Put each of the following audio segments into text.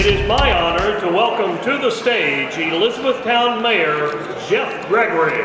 is my honor to welcome to the stage Elizabethtown Mayor Jeff Gregory.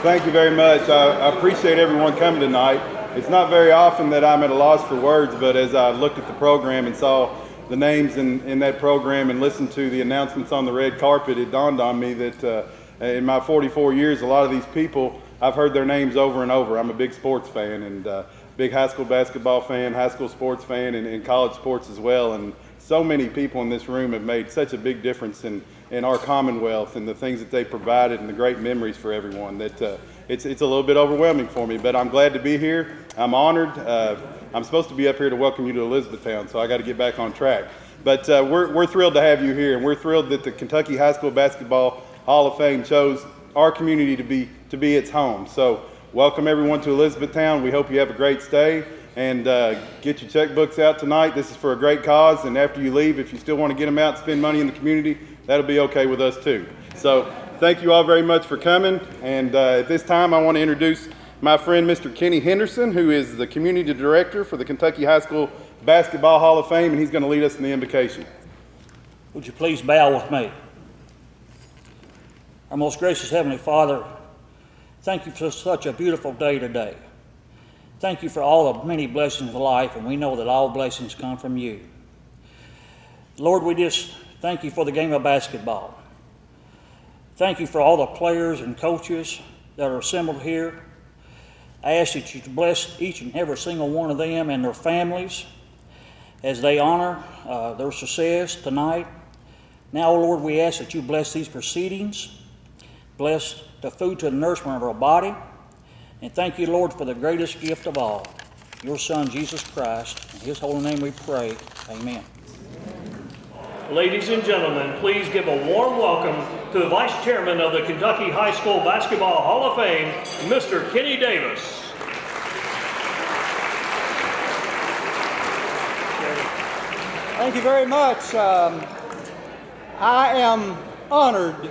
Thank you very much. I appreciate everyone coming tonight. It's not very often that I'm at a loss for words, but as I looked at the program and saw the names in that program and listened to the announcements on the red carpet, it dawned on me that in my 44 years, a lot of these people, I've heard their names over and over. I'm a big sports fan and big high school basketball fan, high school sports fan, and college sports as well. And so many people in this room have made such a big difference in our Commonwealth and the things that they provided and the great memories for everyone that it's a little bit overwhelming for me, but I'm glad to be here. I'm honored. I'm supposed to be up here to welcome you to Elizabethtown, so I got to get back on track. But we're thrilled to have you here, and we're thrilled that the Kentucky High School Basketball Hall of Fame chose our community to be its home. So welcome everyone to Elizabethtown. We hope you have a great stay, and get your checkbooks out tonight. This is for a great cause, and after you leave, if you still want to get them out and spend money in the community, that'll be okay with us too. So thank you all very much for coming, and at this time I want to introduce my friend Mr. Kenny Henderson, who is the Community Director for the Kentucky High School Basketball Hall of Fame, and he's going to lead us in the invocation. Would you please bow with me? Our most gracious Heavenly Father, thank you for such a beautiful day today. Thank you for all the many blessings of life, and we know that all blessings come from you. Lord, we just thank you for the game of basketball. Thank you for all the players and coaches that are assembled here. I ask that you to bless each and every single one of them and their families as they honor their success tonight. Now, Lord, we ask that you bless these proceedings, bless the food to the nourishment of our body, and thank you, Lord, for the greatest gift of all, your Son, Jesus Christ. In his holy name we pray. Amen. Ladies and gentlemen, please give a warm welcome to the Vice Chairman of the Kentucky High School Basketball Hall of Fame, Mr. Kenny Davis. Thank you very much. I am honored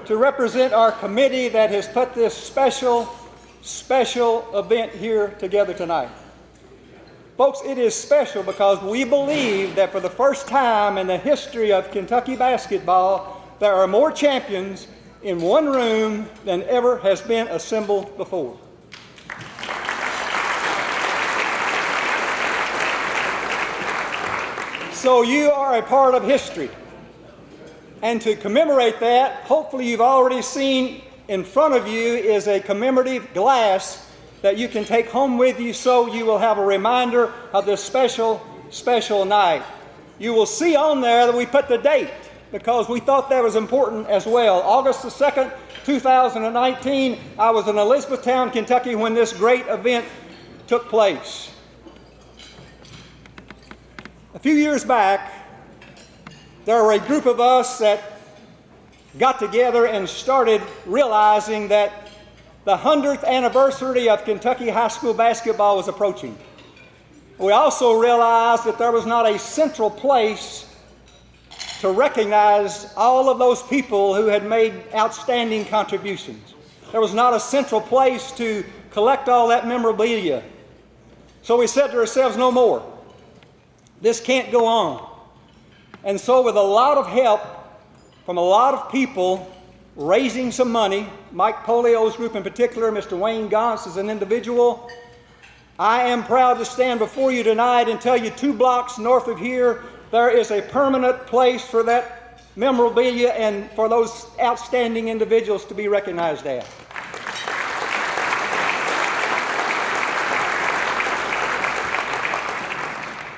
to represent our committee that has put this special event here together tonight. Folks, it is special because we believe that for the first time in the history of Kentucky basketball, there are more champions in one room than ever has been assembled before. So you are a part of history. And to commemorate that, hopefully you've already seen in front of you is a commemorative glass that you can take home with you, so you will have a reminder of this special night. You will see on there that we put the date because we thought that was important as well. August the 2nd, 2019, I was in Elizabethtown, Kentucky when this great event took place. A few years back, there were a group of us that got together and started realizing that the 100th anniversary of Kentucky high school basketball was approaching. We also realized that there was not a central place to recognize all of those people who had made outstanding contributions. There was not a central place to collect all that memorabilia. So we said to ourselves, no more. This can't go on. And so with a lot of help from a lot of people raising some money, Mike Polio's group in particular, Mr. Wayne Gauntz as an individual, I am proud to stand before you tonight and tell you 2 blocks north of here, there is a permanent place for that memorabilia and for those outstanding individuals to be recognized at.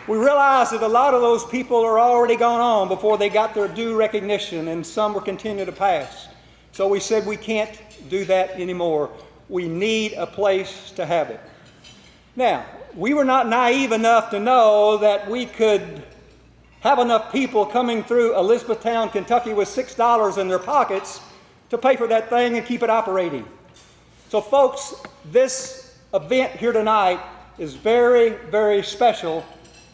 We realize that a lot of those people are already gone on before they got their due recognition, and some will continue to pass. So we said we can't do that anymore. We need a place to have it. Now, we were not naive enough to know that we could have enough people coming through Elizabethtown, Kentucky with $6 in their pockets to pay for that thing and keep it operating. So folks, this event here tonight is very, very special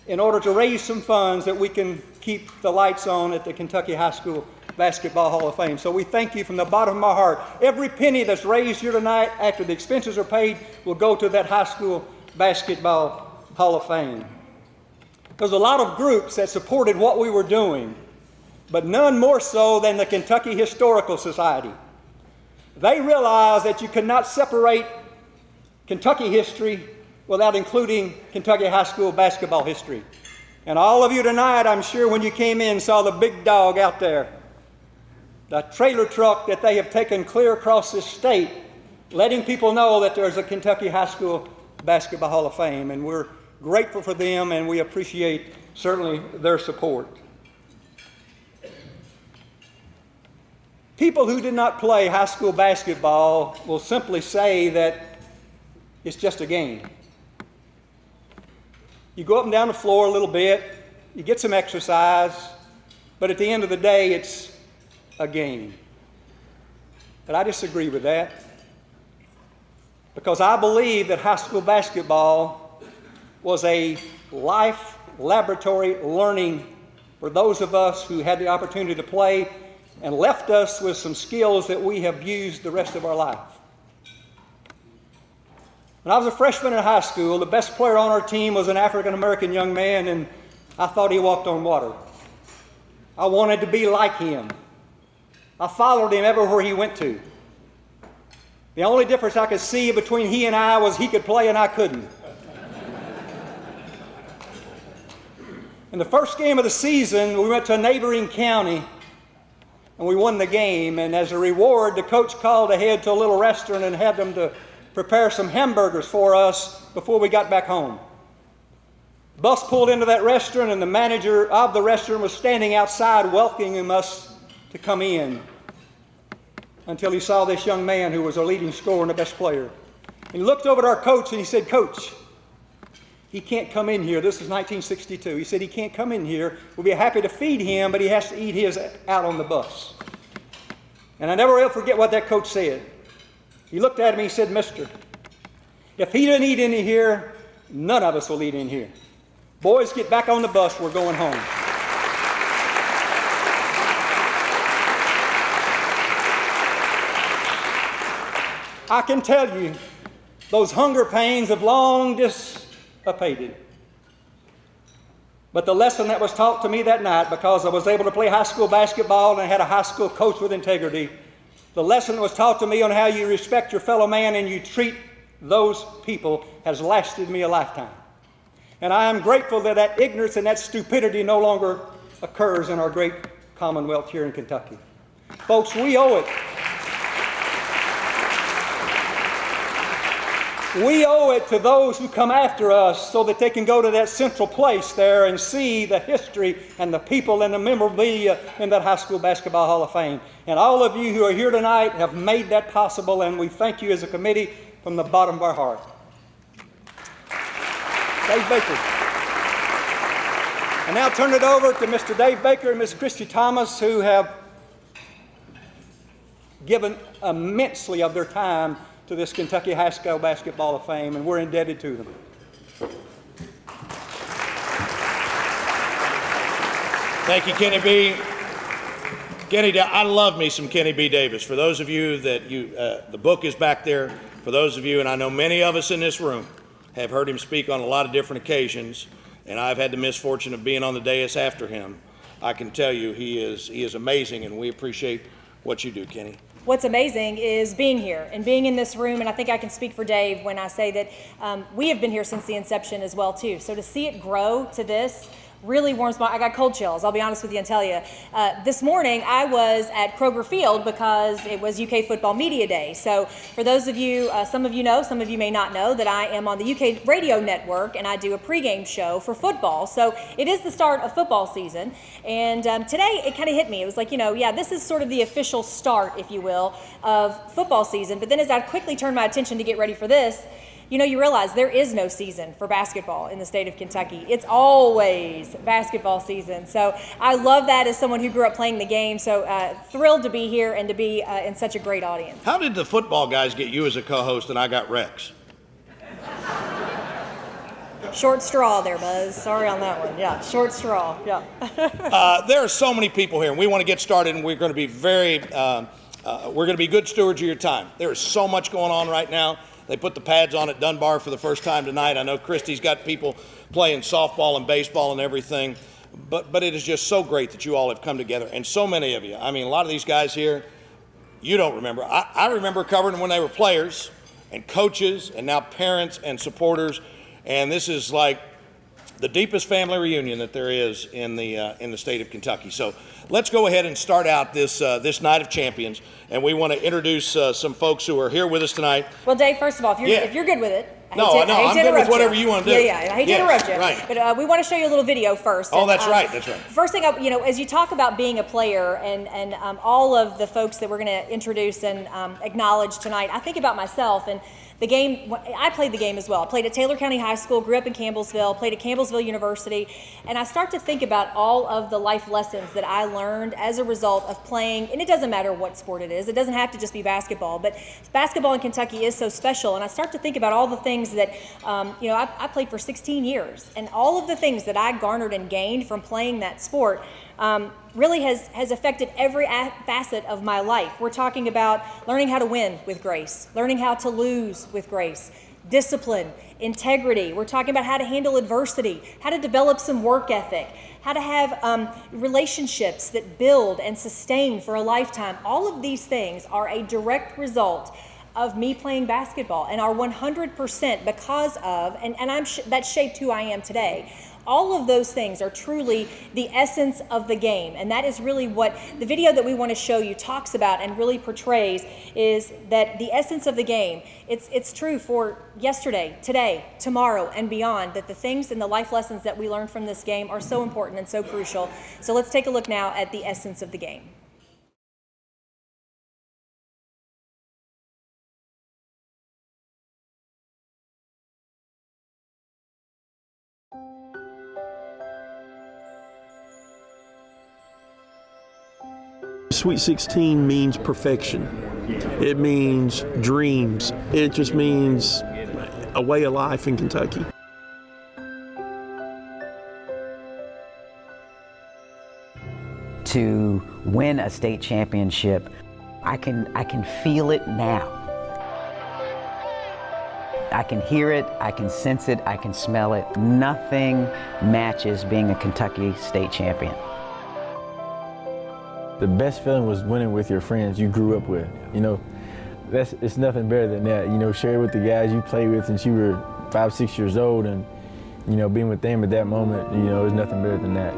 in order to raise some funds that we can keep the lights on at the Kentucky High School Basketball Hall of Fame. So we thank you from the bottom of our heart. Every penny that's raised here tonight after the expenses are paid will go to that high school Basketball Hall of Fame. There's a lot of groups that supported what we were doing, but none more so than the Kentucky Historical Society. They realized that you could not separate Kentucky history without including Kentucky high school basketball history. And all of you tonight, I'm sure when you came in, saw the big dog out there, the trailer truck that they have taken clear across this state, letting people know that there's a Kentucky high school Basketball Hall of Fame. And we're grateful for them, and we appreciate certainly their support. People who did not play high school basketball will simply say that it's just a game. You go up and down the floor a little bit, you get some exercise, but at the end of the day, it's a game. But I disagree with that, because I believe that high school basketball was a life laboratory learning for those of us who had the opportunity to play, and left us with some skills that we have used the rest of our life. When I was a freshman in high school, the best player on our team was an African-American young man, and I thought he walked on water. I wanted to be like him. I followed him everywhere he went to. The only difference I could see between he and I was he could play and I couldn't. In the first game of the season, we went to a neighboring county, and we won the game. And as a reward, the coach called ahead to a little restaurant and had them to prepare some hamburgers for us before we got back home. The bus pulled into that restaurant, and the manager of the restaurant was standing outside welcoming us to come in until he saw this young man who was our leading scorer and the best player. And he looked over at our coach and he said, "Coach, he can't come in here." This is 1962. He said, "He can't come in here. We'll be happy to feed him, but he has to eat his out on the bus." And I never will forget what that coach said. He looked at me and he said, "Mister, if he didn't eat in here, none of us will eat in here. Boys, get back on the bus. We're going home." I can tell you, those hunger pains have long dissipated. But the lesson that was taught to me that night, because I was able to play high school basketball and I had a high school coach with integrity, the lesson that was taught to me on how you respect your fellow man and you treat those people has lasted me a lifetime. And I am grateful that that ignorance and that stupidity no longer occurs in our great Commonwealth here in Kentucky. Folks, we owe it. We owe it to those who come after us so that they can go to that central place there and see the history and the people and the memorabilia in that High School Basketball Hall of Fame. And all of you who are here tonight have made that possible, and we thank you as a committee from the bottom of our heart. Dave Baker. I now turn it over to Mr. Dave Baker and Ms. Christy Thomas, who have given immensely of their time to this Kentucky High School Basketball of Fame, and we're indebted to them. Thank you, Kenny B. Kenny, I love me some Kenny B. Davis. For those of you that the book is back there. For those of you, and I know many of us in this room have heard him speak on a lot of different occasions, and I've had the misfortune of being on the dais after him. I can tell you he is amazing, and we appreciate what you do, Kenny. What's amazing is being here and being in this room, and I think I can speak for Dave when I say that we have been here since the inception as well too. So to see it grow to this really warms my, I got cold chills, I'll be honest with you and tell you. This morning I was at Kroger Field because it was UK Football Media Day. So for those of you, some of you know, some of you may not know, that I am on the UK radio network and I do a pregame show for football. So it is the start of football season, and today it kind of hit me. It was like, yeah, this is sort of the official start, if you will, of football season. But then as I quickly turned my attention to get ready for this, you realize there is no season for basketball in the state of Kentucky. It's always basketball season. So I love that as someone who grew up playing the game. So thrilled to be here and to be in such a great audience. How did the football guys get you as a co-host and I got Rex? Short straw there, Buzz. Sorry on that one. Yeah, short straw. Yeah. There are so many people here, and we want to get started, and we're going to be we're going to be good stewards of your time. There is so much going on right now. They put the pads on at Dunbar for the first time tonight. I know Christy's got people playing softball and baseball and everything, but it is just so great that you all have come together, and so many of you. I mean, a lot of these guys here, you don't remember. I remember covering them when they were players and coaches and now parents and supporters, and this is like the deepest family reunion that there is in the state of Kentucky. So let's go ahead and start out this Night of Champions, and we want to introduce some folks who are here with us tonight. Well, Dave, first of all, if you're good with it, I'm good with whatever you want to do. Yeah, I hate to interrupt you. Right. But we want to show you a little video first. Oh, that's right. First thing, as you talk about being a player and all of the folks that we're going to introduce and acknowledge tonight, I think about myself and the game. I played the game as well. I played at Taylor County High School, grew up in Campbellsville, played at Campbellsville University, and I start to think about all of the life lessons that I learned as a result of playing, and it doesn't matter what sport it is. It doesn't have to just be basketball, but basketball in Kentucky is so special, and I start to think about all the things that, I played for 16 years, and all of the things that I garnered and gained from playing that sport really has affected every facet of my life. We're talking about learning how to win with grace, learning how to lose with grace, discipline, integrity. We're talking about how to handle adversity, how to develop some work ethic, how to have relationships that build and sustain for a lifetime. All of these things are a direct result of me playing basketball and are 100% because of, and that shaped who I am today. All of those things are truly the essence of the game, and that is really what the video that we want to show you talks about and really portrays, is that the essence of the game, it's true for yesterday, today, tomorrow, and beyond, that the things and the life lessons that we learn from this game are so important and so crucial. So let's take a look now at the essence of the game. Sweet 16 means perfection. It means dreams. It just means a way of life in Kentucky. To win a state championship, I can feel it now. I can hear it, I can sense it, I can smell it. Nothing matches being a Kentucky state champion. The best feeling was winning with your friends you grew up with. It's nothing better than that. Share with the guys you played with since you were 5, 6 years old, and being with them at that moment, there's nothing better than that.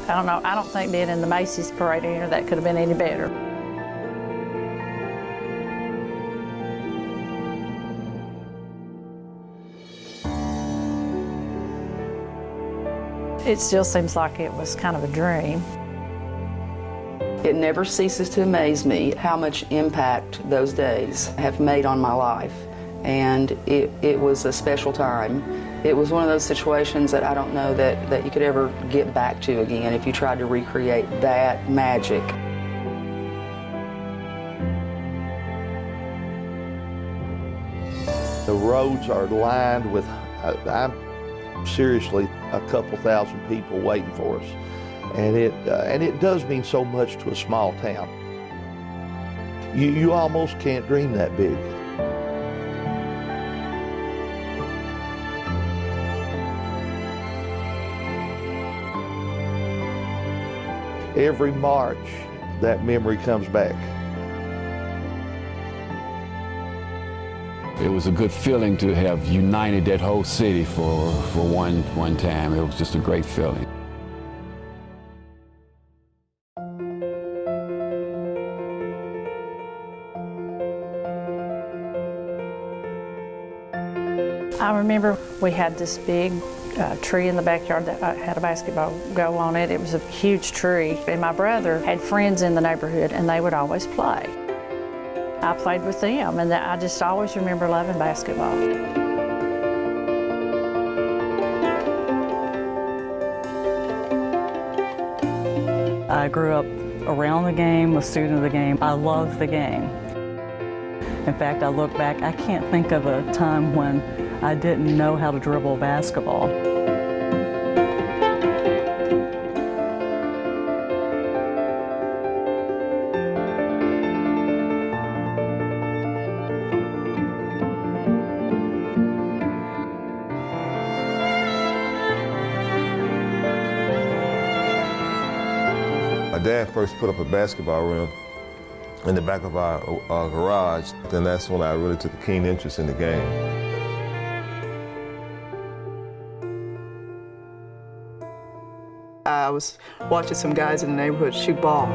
I don't know. I don't think being in the Macy's parade here that could have been any better. It still seems like it was kind of a dream. It never ceases to amaze me how much impact those days have made on my life. And it was a special time. It was one of those situations that I don't know that you could ever get back to again if you tried to recreate that magic. The roads are lined with, seriously, a couple thousand people waiting for us, and it does mean so much to a small town. You almost can't dream that big. Every March, that memory comes back. It was a good feeling to have united that whole city for one time. It was just a great feeling. I remember we had this big tree in the backyard that had a basketball goal on it. It was a huge tree, and my brother had friends in the neighborhood, and they would always play. I played with them, and I just always remember loving basketball. I grew up around the game, a student of the game. I love the game. In fact, I look back, I can't think of a time when I didn't know how to dribble a basketball. My dad first put up a basketball rim in the back of our garage. Then that's when I really took a keen interest in the game. I was watching some guys in the neighborhood shoot ball.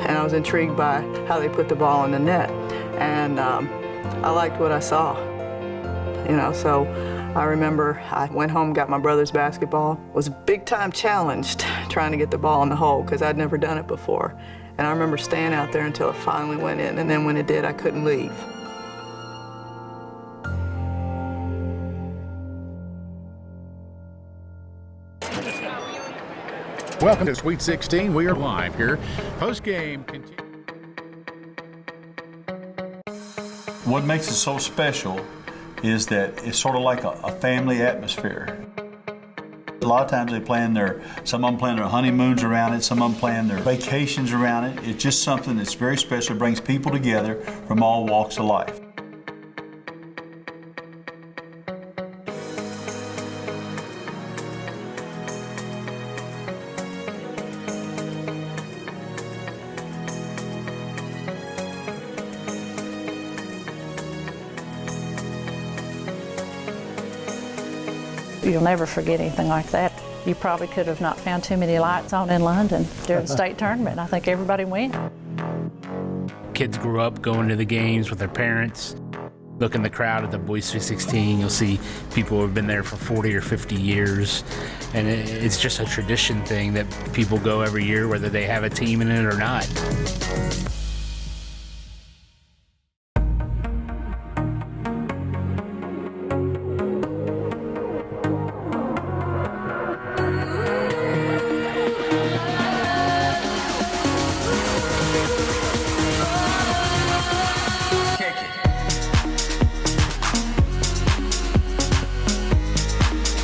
And I was intrigued by how they put the ball in the net. And I liked what I saw. You know, so I remember I went home, got my brother's basketball. Was big time challenged trying to get the ball in the hole because I'd never done it before. And I remember staying out there until it finally went in. And then when it did, I couldn't leave. Welcome to Sweet 16. We are live here. Post-game continue. What makes it so special is that it's sort of like a family atmosphere. A lot of times some of them plan their honeymoons around it, some of them plan their vacations around it. It's just something that's very special. It brings people together from all walks of life. You'll never forget anything like that. You probably could have not found too many lights on in London during the state tournament. I think everybody went. Kids grew up going to the games with their parents. Look in the crowd at the Boys Sweet 16, you'll see people who have been there for 40 or 50 years. And it's just a tradition thing that people go every year, whether they have a team in it or not.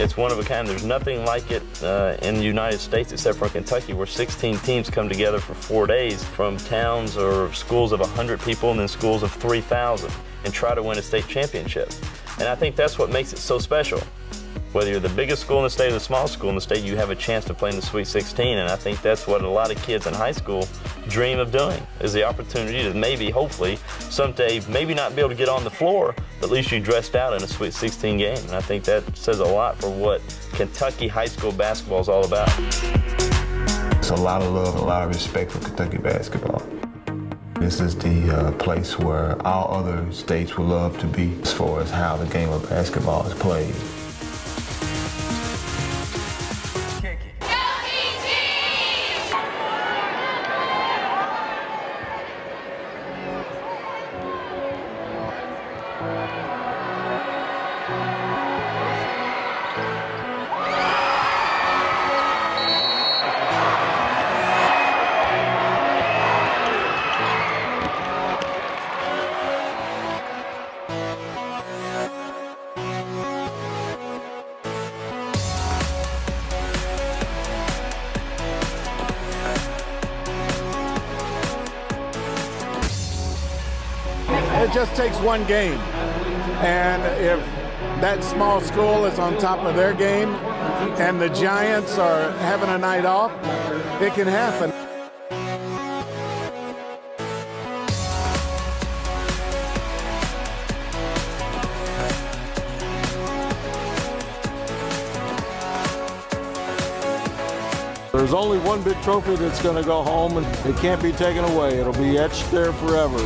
It's one of a kind. There's nothing like it in the United States except for Kentucky, where 16 teams come together for 4 days from towns or schools of 100 people and then schools of 3,000 and try to win a state championship. And I think that's what makes it so special. Whether you're the biggest school in the state or the smallest school in the state, you have a chance to play in the Sweet 16, and I think that's what a lot of kids in high school dream of doing, is the opportunity to maybe, hopefully, someday, maybe not be able to get on the floor, but at least you dressed out in a Sweet 16 game. And I think that says a lot for what Kentucky high school basketball is all about. It's a lot of love, a lot of respect for Kentucky basketball. This is the place where all other states would love to be as far as how the game of basketball is played. It just takes one game. And if that small school is on top of their game and the Giants are having a night off, it can happen. There's only one big trophy that's going to go home, and it can't be taken away. It'll be etched there forever.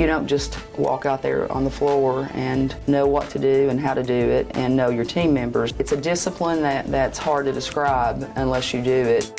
You don't just walk out there on the floor and know what to do and how to do it and know your team members. It's a discipline that's hard to describe unless you do it.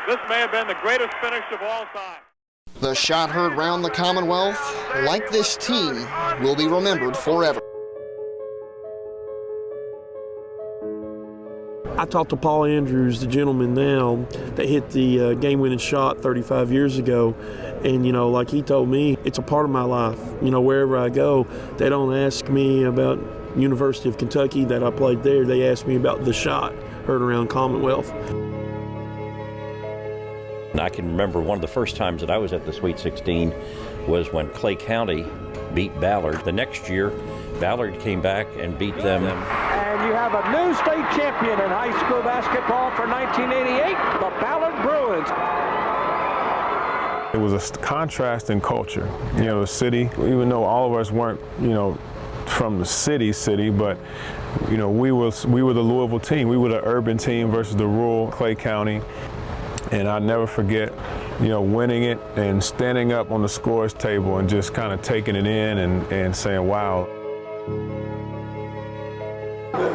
This may have been the greatest finish of all time. The shot heard round the Commonwealth, like this team, will be remembered forever. I talked to Paul Andrews, the gentleman now that hit the game-winning shot 35 years ago, and like he told me, it's a part of my life. Wherever I go, they don't ask me about University of Kentucky that I played there. They ask me about the shot heard around Commonwealth. I can remember one of the first times that I was at the Sweet 16 was when Clay County beat Ballard. The next year, Ballard came back and beat them. And you have a new state champion in high school basketball for 1988, the Ballard Bruins. It was a contrast in culture. The city, even though all of us weren't, from the city, but we were the Louisville team. We were the urban team versus the rural Clay County. And I'll never forget, winning it and standing up on the scores table and just kind of taking it in and saying, wow.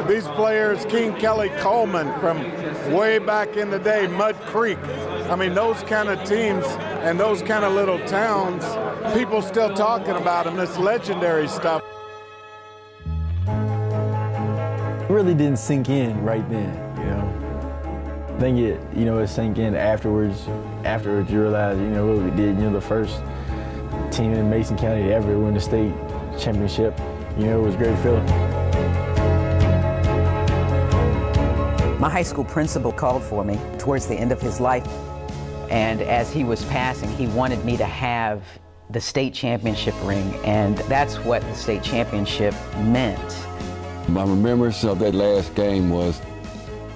These players, King Kelly Coleman from way back in the day, Mud Creek. I mean, those kind of teams and those kind of little towns, people still talking about them, this legendary stuff. It really didn't sink in right then, I think it sank in afterwards. Afterwards, you realize, what we did. The first team in Mason County to ever win the state championship. It was a great feeling. My high school principal called for me towards the end of his life, and as he was passing, he wanted me to have the state championship ring, and that's what the state championship meant. My remembrance of that last game was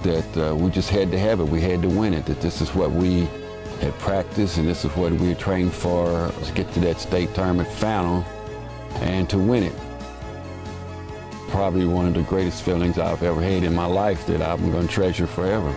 that we just had to have it. We had to win it, that this is what we had practiced and this is what we had trained for, to get to that state tournament final and to win it. Probably one of the greatest feelings I've ever had in my life that I'm going to treasure forever.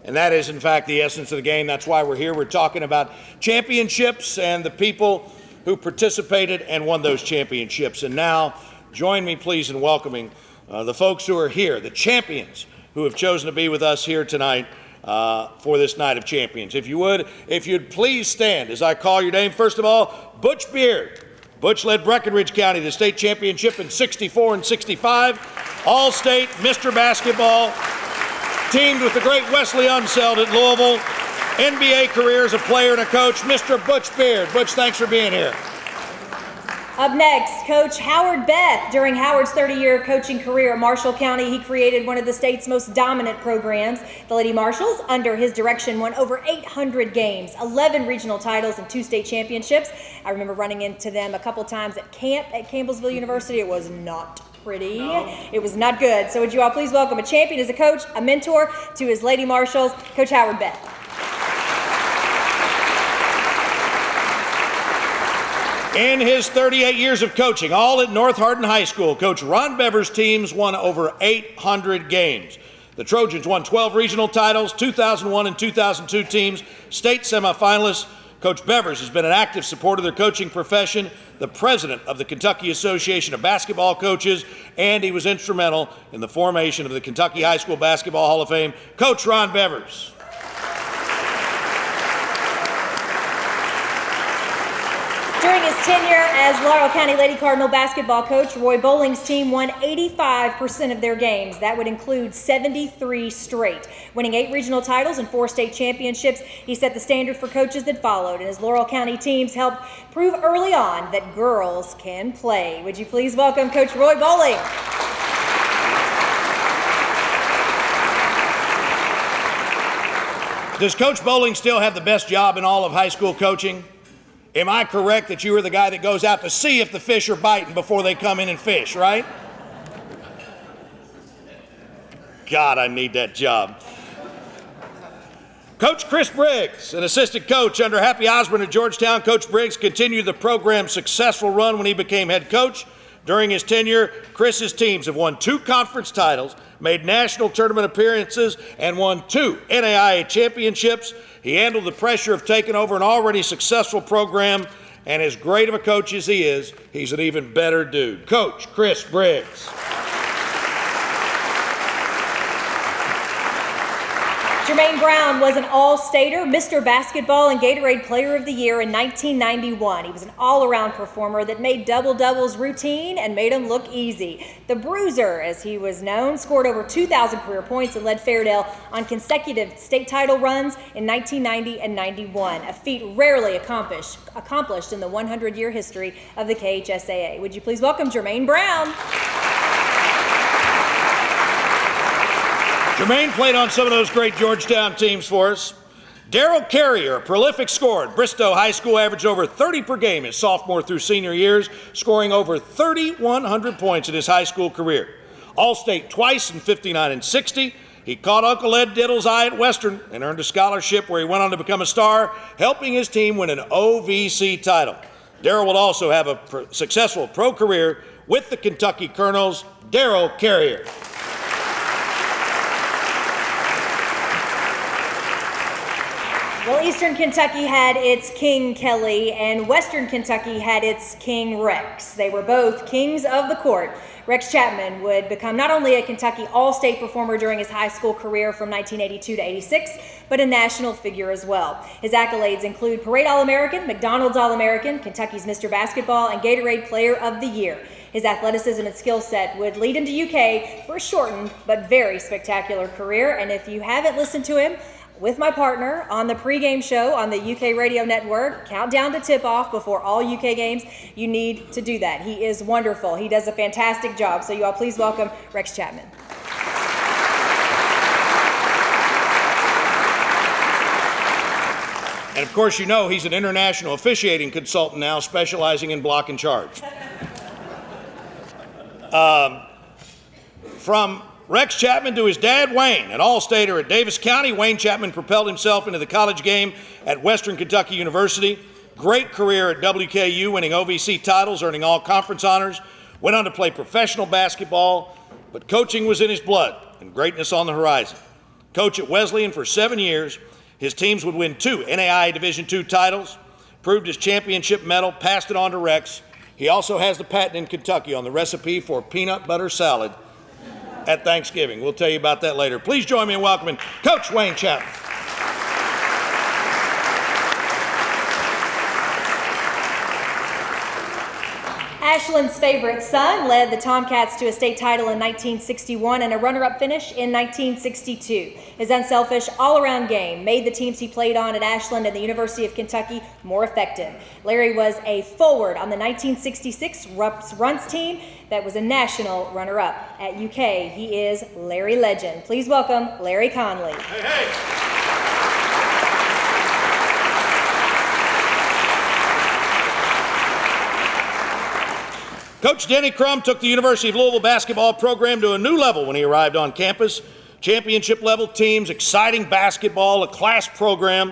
And that is, in fact, the essence of the game. That's why we're here. We're talking about championships and the people who participated and won those championships. And now, join me, please, in welcoming the folks who are here, the champions who have chosen to be with us here tonight for this Night of Champions. If you'd please stand as I call your name. First of all, Butch Beard. Butch led Breckenridge County to the state championship in 64 and 65. All-state Mr. Basketball. Teamed with the great Wesley Unseld at Louisville. NBA career as a player and a coach, Mr. Butch Beard. Butch, thanks for being here. Up next, Coach Howard Beth. During Howard's 30-year coaching career at Marshall County, he created one of the state's most dominant programs. The Lady Marshalls, under his direction, won over 800 games, 11 regional titles, and 2 state championships. I remember running into them a couple times at camp at Campbellsville University. It was not pretty. It was not good. So would you all please welcome a champion as a coach, a mentor to his Lady Marshalls, Coach Howard Beth. In his 38 years of coaching, all at North Hardin High School, Coach Ron Bevers' teams won over 800 games. The Trojans won 12 regional titles, 2001 and 2002 teams, state semifinalists. Coach Bevers has been an active supporter of their coaching profession, the president of the Kentucky Association of Basketball Coaches, and he was instrumental in the formation of the Kentucky High School Basketball Hall of Fame. Coach Ron Bevers. During his tenure as Laurel County Lady Cardinal basketball coach, Roy Bowling's team won 85% of their games. That would include 73 straight. Winning 8 regional titles and 4 state championships, he set the standard for coaches that followed, and his Laurel County teams helped prove early on that girls can play. Would you please welcome Coach Roy Bowling? Does Coach Bowling still have the best job in all of high school coaching? Am I correct that you are the guy that goes out to see if the fish are biting before they come in and fish, right? God, I need that job. Coach Chris Briggs, an assistant coach under Happy Osborne at Georgetown. Coach Briggs continued the program's successful run when he became head coach. During his tenure, Chris's teams have won 2 conference titles, made national tournament appearances, and won 2 NAIA championships. He handled the pressure of taking over an already successful program, and as great of a coach as he is, he's an even better dude. Coach Chris Briggs. Jermaine Brown was an all-stater, Mr. Basketball, and Gatorade Player of the Year in 1991. He was an all-around performer that made double-doubles routine and made them look easy. The Bruiser, as he was known, scored over 2,000 career points and led Fairdale on consecutive state title runs in 1990 and 91, a feat rarely accomplished in the 100-year history of the KHSAA. Would you please welcome Jermaine Brown? Jermaine played on some of those great Georgetown teams for us. Darrell Carrier, a prolific scorer at Bristow High School, averaged over 30 per game his sophomore through senior years, scoring over 3,100 points in his high school career. All-state twice in 59 and 60. He caught Uncle Ed Diddle's eye at Western and earned a scholarship where he went on to become a star, helping his team win an OVC title. Darrell will also have a successful pro career with the Kentucky Colonels. Darrell Carrier. Well, Eastern Kentucky had its King Kelly, and Western Kentucky had its King Rex. They were both kings of the court. Rex Chapman would become not only a Kentucky All-State performer during his high school career from 1982 to 86, but a national figure as well. His accolades include Parade All-American, McDonald's All-American, Kentucky's Mr. Basketball, and Gatorade Player of the Year. His athleticism and skill set would lead him to UK for a shortened but very spectacular career, and if you haven't listened to him, with my partner on the pregame show on the UK Radio Network, countdown to tip-off before all UK games, you need to do that. He is wonderful. He does a fantastic job. So you all please welcome Rex Chapman. And of course, you know he's an international officiating consultant now, specializing in block and charge. From Rex Chapman to his dad, Wayne, an all-stater at Davis County. Wayne Chapman propelled himself into the college game at Western Kentucky University. Great career at WKU, winning OVC titles, earning all conference honors. Went on to play professional basketball, but coaching was in his blood and greatness on the horizon. Coach at Wesleyan for 7 years. His teams would win 2 NAIA Division II titles, proved his championship medal, passed it on to Rex. He also has the patent in Kentucky on the recipe for peanut butter salad at Thanksgiving. We'll tell you about that later. Please join me in welcoming Coach Wayne Chapman. Ashland's favorite son led the Tomcats to a state title in 1961 and a runner-up finish in 1962. His unselfish, all-around game made the teams he played on at Ashland and the University of Kentucky more effective. Larry was a forward on the 1966 Runts team that was a national runner-up. At UK, he is Larry Legend. Please welcome Larry Conley. Hey, hey. Coach Denny Crum took the University of Louisville basketball program to a new level when he arrived on campus. Championship level teams, exciting basketball, a class program.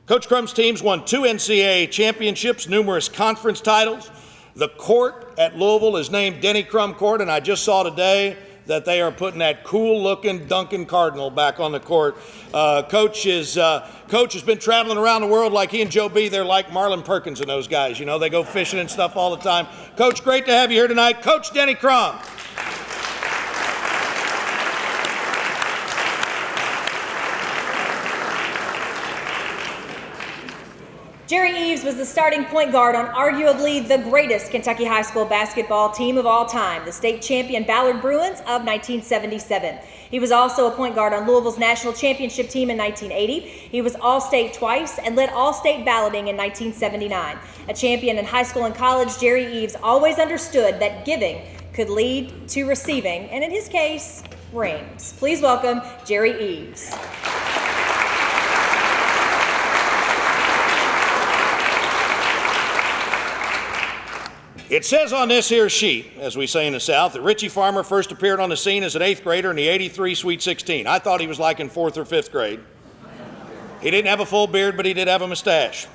Coach Crum's teams won 2 NCAA championships, numerous conference titles. The court at Louisville is named Denny Crum Court, and I just saw today that they are putting that cool-looking Duncan Cardinal back on the court. Coach has been traveling around the world like he and Joe B. They're like Marlon Perkins and those guys. You know, they go fishing and stuff all the time. Coach, great to have you here tonight. Coach Denny Crum. Jerry Eves was the starting point guard on arguably the greatest Kentucky high school basketball team of all time, the state champion Ballard Bruins of 1977. He was also a point guard on Louisville's national championship team in 1980. He was All-State twice and led All-State balloting in 1979. A champion in high school and college, Jerry Eves always understood that giving could lead to receiving, and in his case, rings. Please welcome Jerry Eves. It says on this here sheet, as we say in the South, that Richie Farmer first appeared on the scene as an 8th grader in the '83 Sweet 16. I thought he was like in 4th or 5th grade. He didn't have a full beard, but he did have a mustache.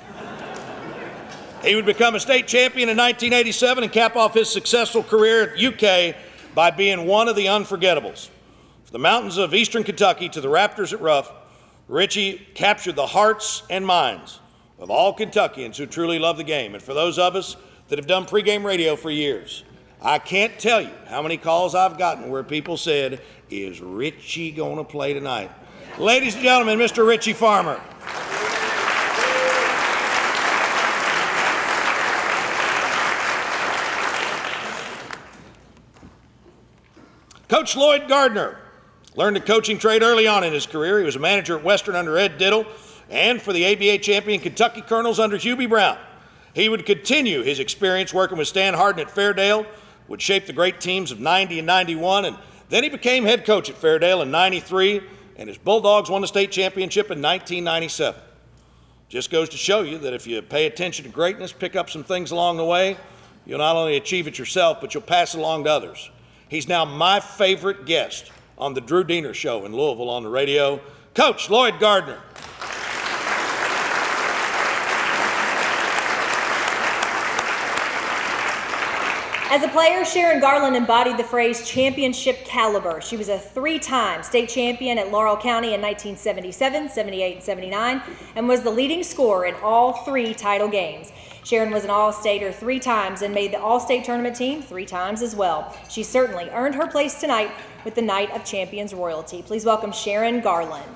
He would become a state champion in 1987 and cap off his successful career at UK by being one of the unforgettables. From the mountains of eastern Kentucky to the Raptors at Ruff, Richie captured the hearts and minds of all Kentuckians who truly love the game. And for those of us that have done pregame radio for years, I can't tell you how many calls I've gotten where people said, "Is Richie going to play tonight?" Ladies and gentlemen, Mr. Richie Farmer. Coach Lloyd Gardner learned the coaching trade early on in his career. He was a manager at Western under Ed Diddle and for the ABA champion Kentucky Colonels under Hubie Brown. He would continue his experience working with Stan Harden at Fairdale, would shape the great teams of 90 and 91, and then he became head coach at Fairdale in 93, and his Bulldogs won the state championship in 1997. Just goes to show you that if you pay attention to greatness, pick up some things along the way, you'll not only achieve it yourself, but you'll pass it along to others. He's now my favorite guest on the Drew Diener Show in Louisville on the radio, Coach Lloyd Gardner. As a player, Sharon Garland embodied the phrase championship caliber. She was a 3-time state champion at Laurel County in 1977, 78, and 79, and was the leading scorer in all 3 title games. Sharon was an All-Stater 3 times and made the All-State tournament team 3 times as well. She certainly earned her place tonight with the Night of Champions royalty. Please welcome Sharon Garland.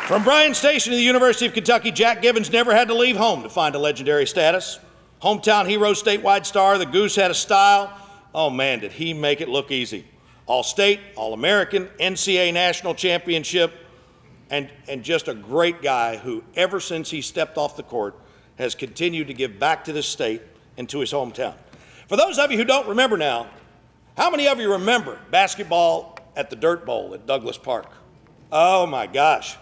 From Bryan Station to the University of Kentucky, Jack Givens never had to leave home to find a legendary status. Hometown hero, statewide star, the Goose had a style. Oh man, did he make it look easy. All-State, All-American, NCAA National Championship, and just a great guy who, ever since he stepped off the court, has continued to give back to this state and to his hometown. For those of you who don't remember now, how many of you remember basketball at the Dirt Bowl at Douglas Park? Oh my gosh.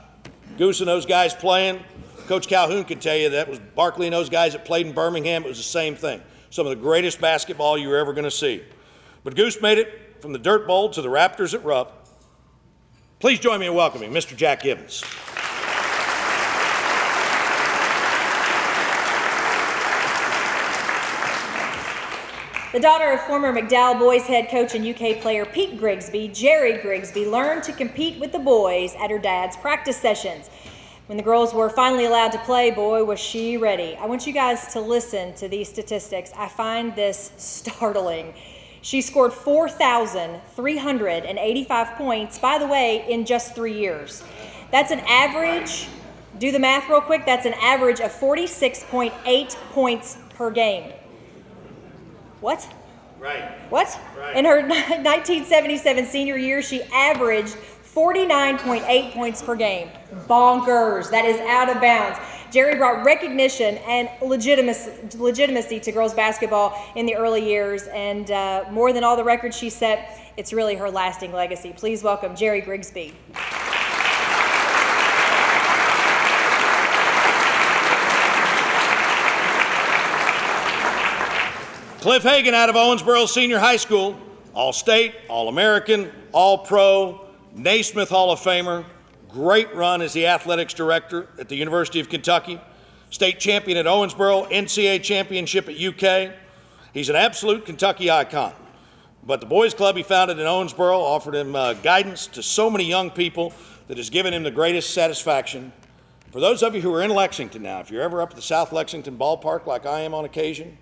Goose and those guys playing. Coach Calhoun could tell you that was Barkley and those guys that played in Birmingham. It was the same thing. Some of the greatest basketball you were ever going to see. But Goose made it from the Dirt Bowl to the Raptors at Rupp. Please join me in welcoming Mr. Jack Givens. The daughter of former McDowell boys head coach and UK player Pete Grigsby, Jerry Grigsby, learned to compete with the boys at her dad's practice sessions. When the girls were finally allowed to play, boy, was she ready. I want you guys to listen to these statistics. I find this startling. She scored 4,385 points, by the way, in just 3 years. That's an average, do the math real quick, that's an average of 46.8 points per game. What? Right. What? Right. In her 1977 senior year, she averaged 49.8 points per game. Bonkers. That is out of bounds. Jerry brought recognition and legitimacy to girls basketball in the early years, and more than all the records she set, it's really her lasting legacy. Please welcome Jerry Grigsby. Cliff Hagan out of Owensboro Senior High School, All-State, All-American, All-Pro, Naismith Hall of Famer, great run as the athletics director at the University of Kentucky, state champion at Owensboro, NCAA championship at UK. He's an absolute Kentucky icon. But the boys club he founded in Owensboro offered him guidance to so many young people that has given him the greatest satisfaction. For those of you who are in Lexington now, if you're ever up at the South Lexington ballpark like I am on occasion,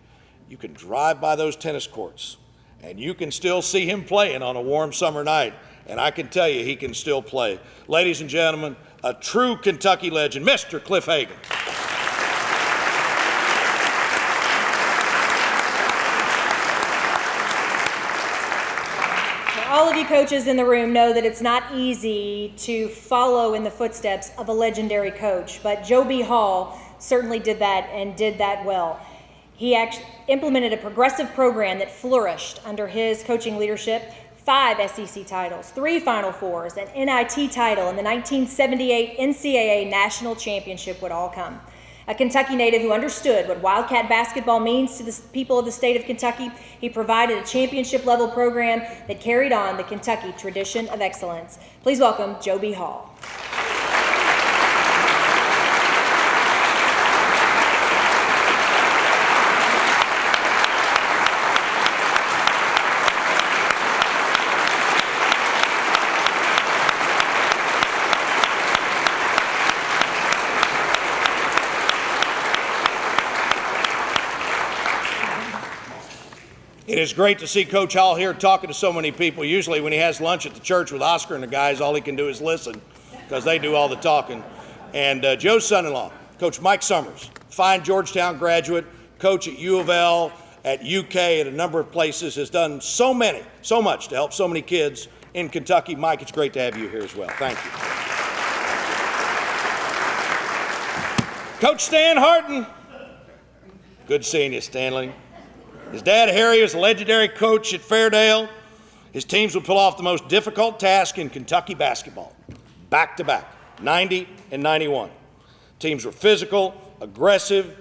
you can drive by those tennis courts and you can still see him playing on a warm summer night. And I can tell you, he can still play. Ladies and gentlemen, a true Kentucky legend, Mr. Cliff Hagan. All of you coaches in the room know that it's not easy to follow in the footsteps of a legendary coach, but Joe B. Hall certainly did that and did that well. He actually implemented a progressive program that flourished under his coaching leadership. 5 SEC titles, 3 Final Fours, an NIT title, and the 1978 NCAA National Championship would all come. A Kentucky native who understood what Wildcat basketball means to the people of the state of Kentucky, he provided a championship-level program that carried on the Kentucky tradition of excellence. Please welcome Joe B. Hall. It is great to see Coach Hall here talking to so many people. Usually when he has lunch at the church with Oscar and the guys, all he can do is listen because they do all the talking. And Joe's son-in-law, Coach Mike Summers, fine Georgetown graduate, coach at U of L, at UK, at a number of places, has done so much to help so many kids in Kentucky. Mike, it's great to have you here as well. Thank you. Coach Stan Harden. Good seeing you, Stanley. His dad, Harry, was a legendary coach at Fairdale. His teams would pull off the most difficult task in Kentucky basketball, back-to-back, 90 and 91. Teams were physical, aggressive.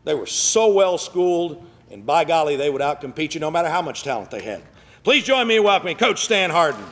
They were so well-schooled, and by golly, they would outcompete you no matter how much talent they had. Please join me in welcoming Coach Stan Harden.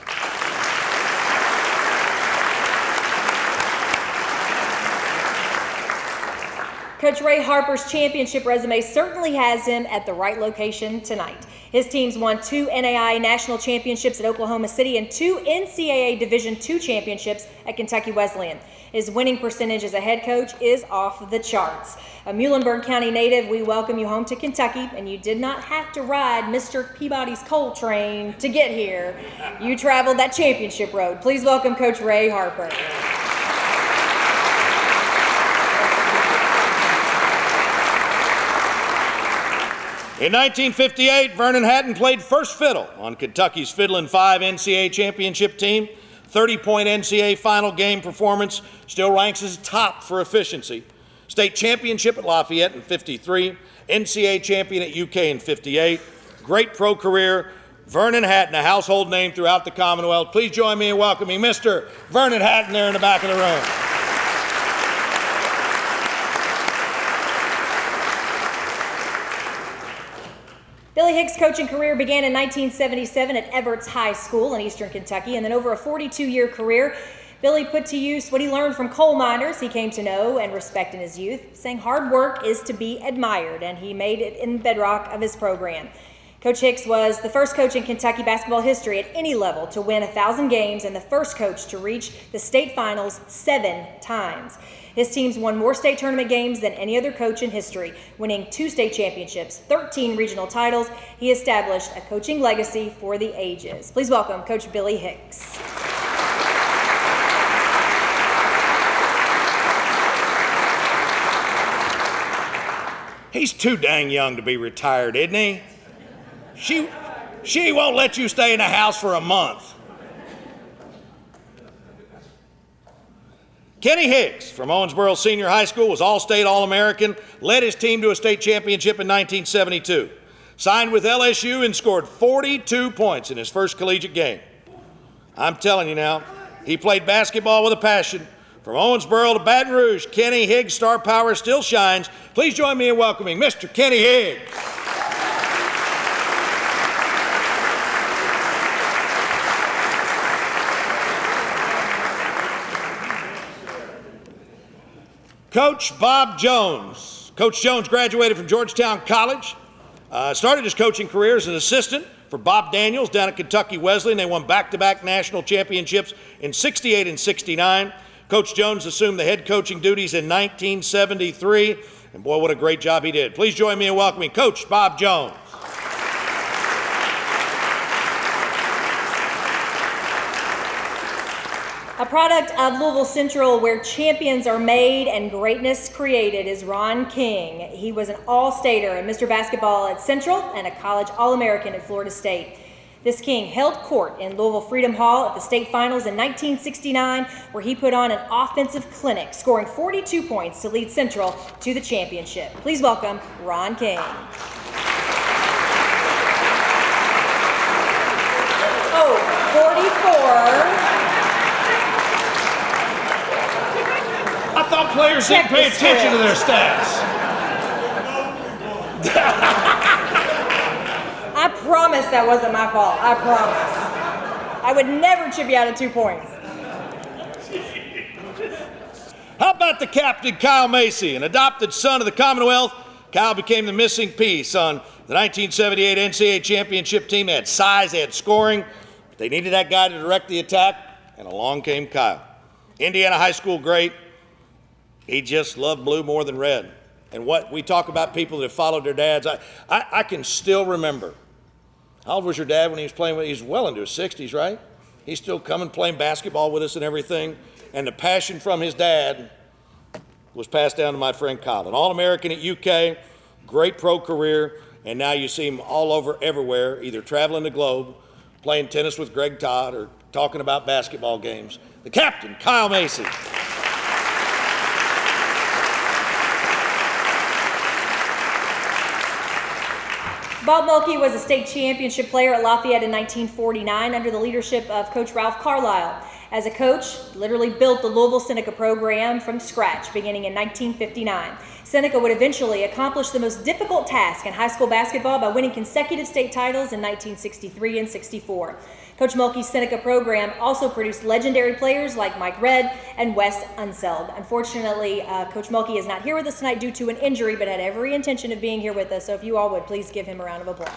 Coach Ray Harper's championship resume certainly has him at the right location tonight. His teams won 2 NAIA national championships at Oklahoma City and 2 NCAA Division II championships at Kentucky Wesleyan. His winning percentage as a head coach is off the charts. A Muhlenberg County native, we welcome you home to Kentucky, and you did not have to ride Mr. Peabody's coal train to get here. You traveled that championship road. Please welcome Coach Ray Harper. In 1958, Vernon Hatton played first fiddle on Kentucky's Fiddlin' 5 NCAA championship team. 30-point NCAA final game performance, still ranks as top for efficiency. State championship at Lafayette in 53, NCAA champion at UK in 58. Great pro career. Vernon Hatton, a household name throughout the Commonwealth. Please join me in welcoming Mr. Vernon Hatton there in the back of the room. Billy Hicks' coaching career began in 1977 at Everett's High School in Eastern Kentucky, and then over a 42-year career, Billy put to use what he learned from coal miners he came to know and respect in his youth, saying hard work is to be admired, and he made it in the bedrock of his program. Coach Hicks was the first coach in Kentucky basketball history at any level to win 1,000 games and the first coach to reach the state finals 7 times. His teams won more state tournament games than any other coach in history, winning 2 state championships, 13 regional titles. He established a coaching legacy for the ages. Please welcome Coach Billy Hicks. He's too dang young to be retired, isn't he? She won't let you stay in the house for a month. Kenny Higgs from Owensboro Senior High School was All-State All-American, led his team to a state championship in 1972. Signed with LSU and scored 42 points in his first collegiate game. I'm telling you now, he played basketball with a passion. From Owensboro to Baton Rouge, Kenny Higgs' star power still shines. Please join me in welcoming Mr. Kenny Higgs. Coach Bob Jones. Coach Jones graduated from Georgetown College, started his coaching career as an assistant for Bob Daniels down at Kentucky Wesleyan. They won back-to-back national championships in '68 and '69. Coach Jones assumed the head coaching duties in 1973, and boy, what a great job he did. Please join me in welcoming Coach Bob Jones. A product of Louisville Central where champions are made and greatness created is Ron King. He was an All-Stater and Mr. Basketball at Central and a college All-American at Florida State. This King held court in Louisville Freedom Hall at the state finals in 1969, where he put on an offensive clinic, scoring 42 points to lead Central to the championship. Please welcome Ron King. Oh, 44. I thought players didn't pay attention to their stats. I promise that wasn't my fault. I promise. I would never chip you out of 2 points. How about the captain, Kyle Macy, an adopted son of the Commonwealth? Kyle became the missing piece on the 1978 NCAA championship team. They had size, they had scoring. But they needed that guy to direct the attack, and along came Kyle. Indiana high school great. He just loved blue more than red. And what we talk about people that have followed their dads, I can still remember. How old was your dad when he was playing? He's well into his 60s, right? He's still coming playing basketball with us and everything. And the passion from his dad was passed down to my friend Kyle. An All-American at UK, great pro career, and now you see him all over everywhere, either traveling the globe, playing tennis with Greg Todd, or talking about basketball games. The captain, Kyle Macy. Bob Mulkey was a state championship player at Lafayette in 1949 under the leadership of Coach Ralph Carlisle. As a coach, literally built the Louisville Seneca program from scratch beginning in 1959. Seneca would eventually accomplish the most difficult task in high school basketball by winning consecutive state titles in 1963 and 64. Coach Mulkey's Seneca program also produced legendary players like Mike Redd and Wes Unseld. Unfortunately, Coach Mulkey is not here with us tonight due to an injury, but had every intention of being here with us. So if you all would, please give him a round of applause.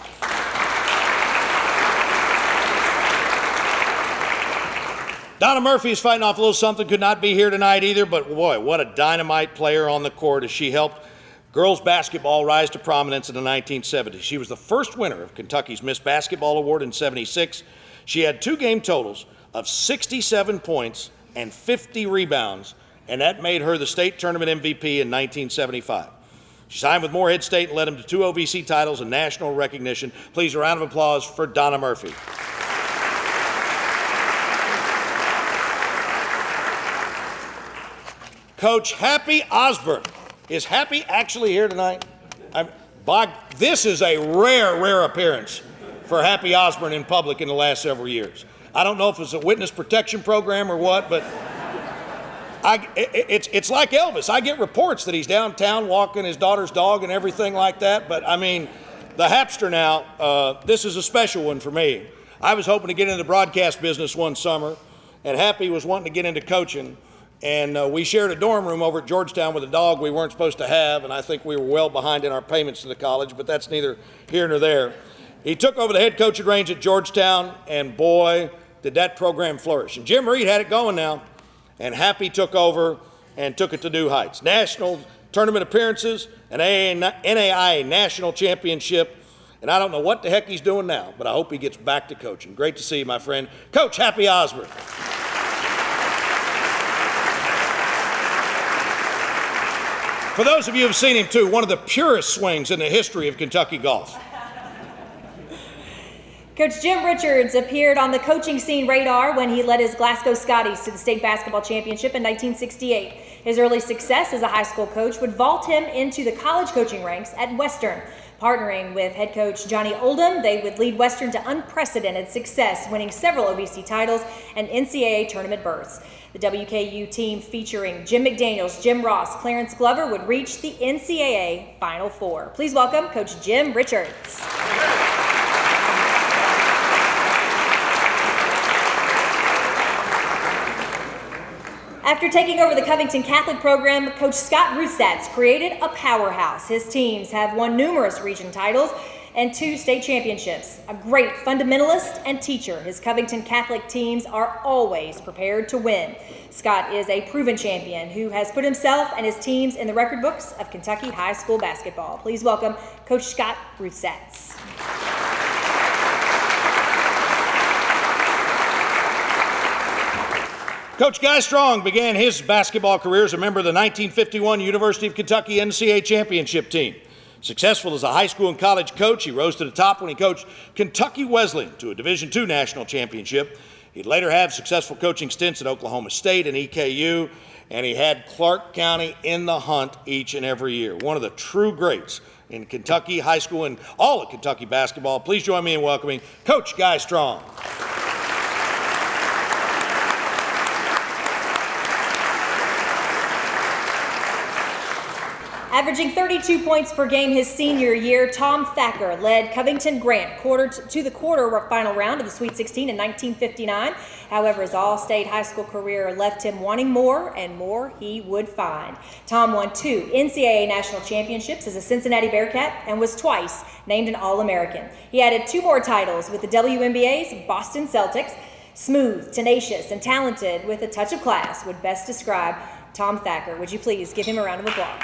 Donna Murphy is fighting off a little something, could not be here tonight either, but boy, what a dynamite player on the court as she helped girls basketball rise to prominence in the 1970s. She was the first winner of Kentucky's Miss Basketball Award in '76. She had 2 game totals of 67 points and 50 rebounds, and that made her the state tournament MVP in 1975. She signed with Morehead State and led them to 2 OVC titles and national recognition. Please, a round of applause for Donna Murphy. Coach Happy Osborne. Is Happy actually here tonight? This is a rare appearance for Happy Osborne in public in the last several years. I don't know if it's a witness protection program or what, but it's like Elvis. I get reports that he's downtown walking his daughter's dog and everything like that, but I mean, the Hapster now, this is a special one for me. I was hoping to get into the broadcast business one summer, and Happy was wanting to get into coaching. And we shared a dorm room over at Georgetown with a dog we weren't supposed to have, and I think we were well behind in our payments to the college, but that's neither here nor there. He took over the head coaching reins at Georgetown, and boy, did that program flourish. And Jim Reed had it going now, and Happy took over and took it to new heights. National tournament appearances, an NAIA national championship, and I don't know what the heck he's doing now, but I hope he gets back to coaching. Great to see you, my friend. Coach Happy Osborne. For those of you who have seen him too, one of the purest swings in the history of Kentucky golf. Coach Jim Richards appeared on the coaching scene radar when he led his Glasgow Scotties to the state basketball championship in 1968. His early success as a high school coach would vault him into the college coaching ranks at Western. Partnering with head coach Johnny Oldham, they would lead Western to unprecedented success, winning several OVC titles and NCAA tournament berths. The WKU team featuring Jim McDaniels, Jim Ross, Clarence Glover would reach the NCAA Final Four. Please welcome Coach Jim Richards. After taking over the Covington Catholic program, Coach Scott Rusatz created a powerhouse. His teams have won numerous region titles and 2 state championships. A great fundamentalist and teacher, his Covington Catholic teams are always prepared to win. Scott is a proven champion who has put himself and his teams in the record books of Kentucky high school basketball. Please welcome Coach Scott Rusatz. Coach Guy Strong began his basketball career as a member of the 1951 University of Kentucky NCAA championship team. Successful as a high school and college coach, he rose to the top when he coached Kentucky Wesleyan to a Division II national championship. He'd later have successful coaching stints at Oklahoma State and EKU, and he had Clark County in the hunt each and every year. One of the true greats in Kentucky high school and all of Kentucky basketball. Please join me in welcoming Coach Guy Strong. Averaging 32 points per game his senior year, Tom Thacker led Covington Grant to the quarter-final round of the Sweet 16 in 1959. However, his all-state high school career left him wanting more, and more he would find. Tom won 2 NCAA national championships as a Cincinnati Bearcat and was twice named an All-American. He added 2 more titles with the WNBA's Boston Celtics. Smooth, tenacious, and talented with a touch of class would best describe Tom Thacker. Would you please give him a round of applause?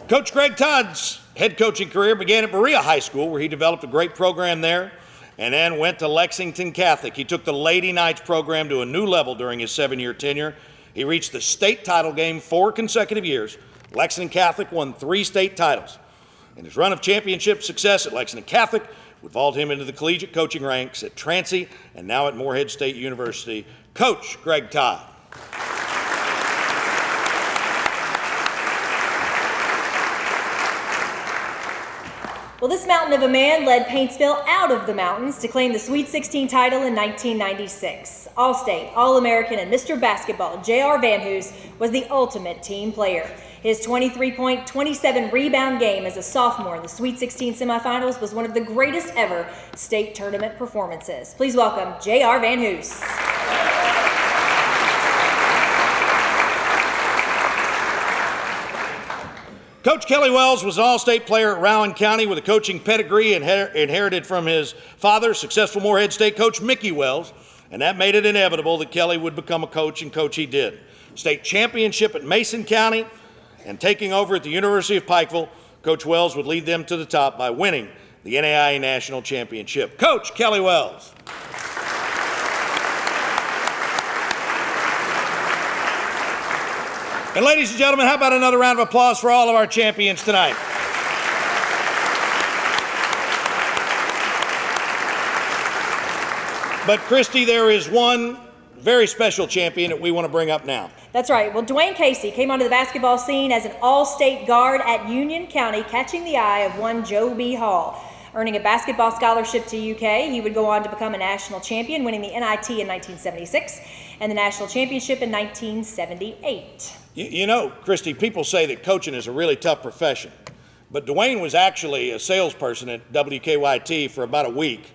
Coach Greg Todd's head coaching career began at Berea High School, where he developed a great program there, and then went to Lexington Catholic. He took the Lady Knights program to a new level during his 7-year tenure. He reached the state title game 4 consecutive years. Lexington Catholic won 3 state titles. And his run of championship success at Lexington Catholic would vault him into the collegiate coaching ranks at Trancey and now at Morehead State University. Coach Greg Todd. Well, this mountain of a man led Paintsville out of the mountains to claim the Sweet 16 title in 1996. All-State, All-American, and Mr. Basketball, J.R. Van Hoos was the ultimate team player. His 23-point, 27-rebound game as a sophomore in the Sweet 16 semifinals was one of the greatest ever state tournament performances. Please welcome J.R. Van Hoos. Coach Kelly Wells was an all-state player at Rowan County with a coaching pedigree inherited from his father, successful Morehead State coach Mickey Wells, and that made it inevitable that Kelly would become a coach, and coach he did. State championship at Mason County, and taking over at the University of Pikeville, Coach Wells would lead them to the top by winning the NAIA National Championship. Coach Kelly Wells. And ladies and gentlemen, how about another round of applause for all of our champions tonight? But Christy, there is one very special champion that we want to bring up now. That's right. Well, Dwayne Casey came onto the basketball scene as an all-state guard at Union County, catching the eye of one Joe B. Hall. Earning a basketball scholarship to UK, he would go on to become a national champion, winning the NIT in 1976 and the national championship in 1978. You know, Christy, people say that coaching is a really tough profession, but Dwayne was actually a salesperson at WKYT for about a week,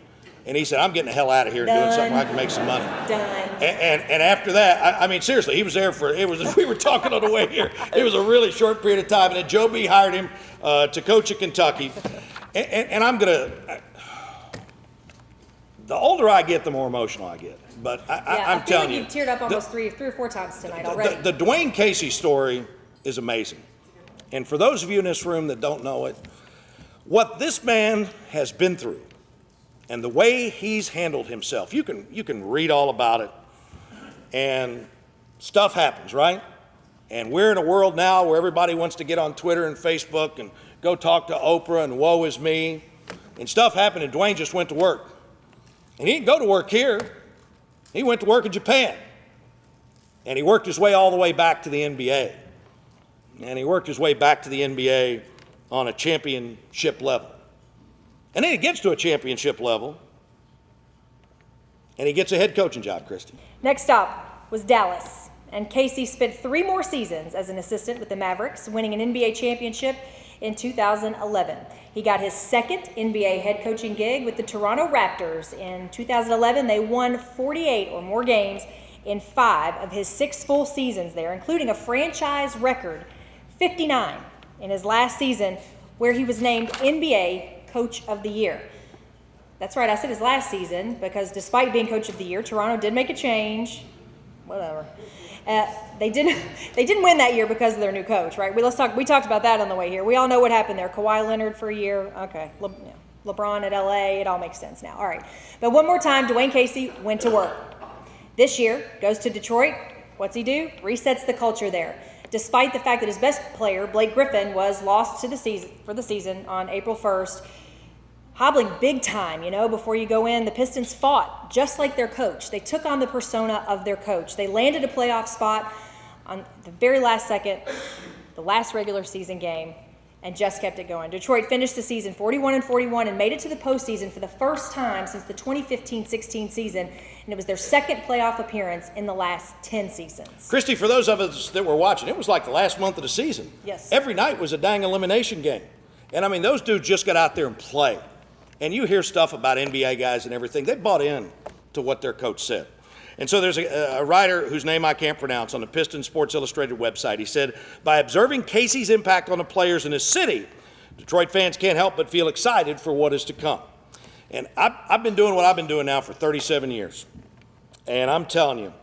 and he said, I'm getting the hell out of here and doing something where I can make some money. Done. And after that, I mean, seriously, he was there for, we were talking on the way here, it was a really short period of time, and then Joe B. hired him to coach at Kentucky, and I'm going to, the older I get, the more emotional I get. But I'm telling you, you've teared up almost three or four times tonight already. The Dwayne Casey story is amazing. And for those of you in this room that don't know it, what this man has been through and the way he's handled himself, you can read all about it. And stuff happens, right? And we're in a world now where everybody wants to get on Twitter and Facebook and go talk to Oprah and woe is me. And stuff happened and Dwayne just went to work. And he didn't go to work here. He went to work in Japan. And he worked his way all the way back to the NBA. And he worked his way back to the NBA on a championship level. And then he gets to a championship level, and he gets a head coaching job, Christy. Next stop was Dallas. And Casey spent 3 more seasons as an assistant with the Mavericks, winning an NBA championship in 2011. He got his second NBA head coaching gig with the Toronto Raptors. In 2011, they won 48 or more games in 5 of his 6 full seasons there, including a franchise record 59 in his last season, where he was named NBA Coach of the Year. That's right, I said his last season, because despite being Coach of the Year, Toronto did make a change. Whatever. They didn't win that year because of their new coach, right? We talked about that on the way here. We all know what happened there. Kawhi Leonard for a year. Okay. LeBron at LA. It all makes sense now. All right. But one more time, Dwayne Casey went to work. This year, goes to Detroit. What's he do? Resets the culture there. Despite the fact that his best player, Blake Griffin, was lost to the season on April 1st, hobbling big time, before you go in. The Pistons fought just like their coach. They took on the persona of their coach. They landed a playoff spot on the very last second, the last regular season game, and just kept it going. Detroit finished the season 41-41 and made it to the postseason for the first time since the 2015-16 season, and it was their second playoff appearance in the last 10 seasons. Christy, for those of us that were watching, it was like the last month of the season. Yes. Every night was a dang elimination game. And I mean, those dudes just got out there and play. And you hear stuff about NBA guys and everything. They bought in to what their coach said. And so there's a writer whose name I can't pronounce on the Pistons Sports Illustrated website. He said, by observing Casey's impact on the players in his city, Detroit fans can't help but feel excited for what is to come. And I've been doing what I've been doing now for 37 years. And I'm telling you,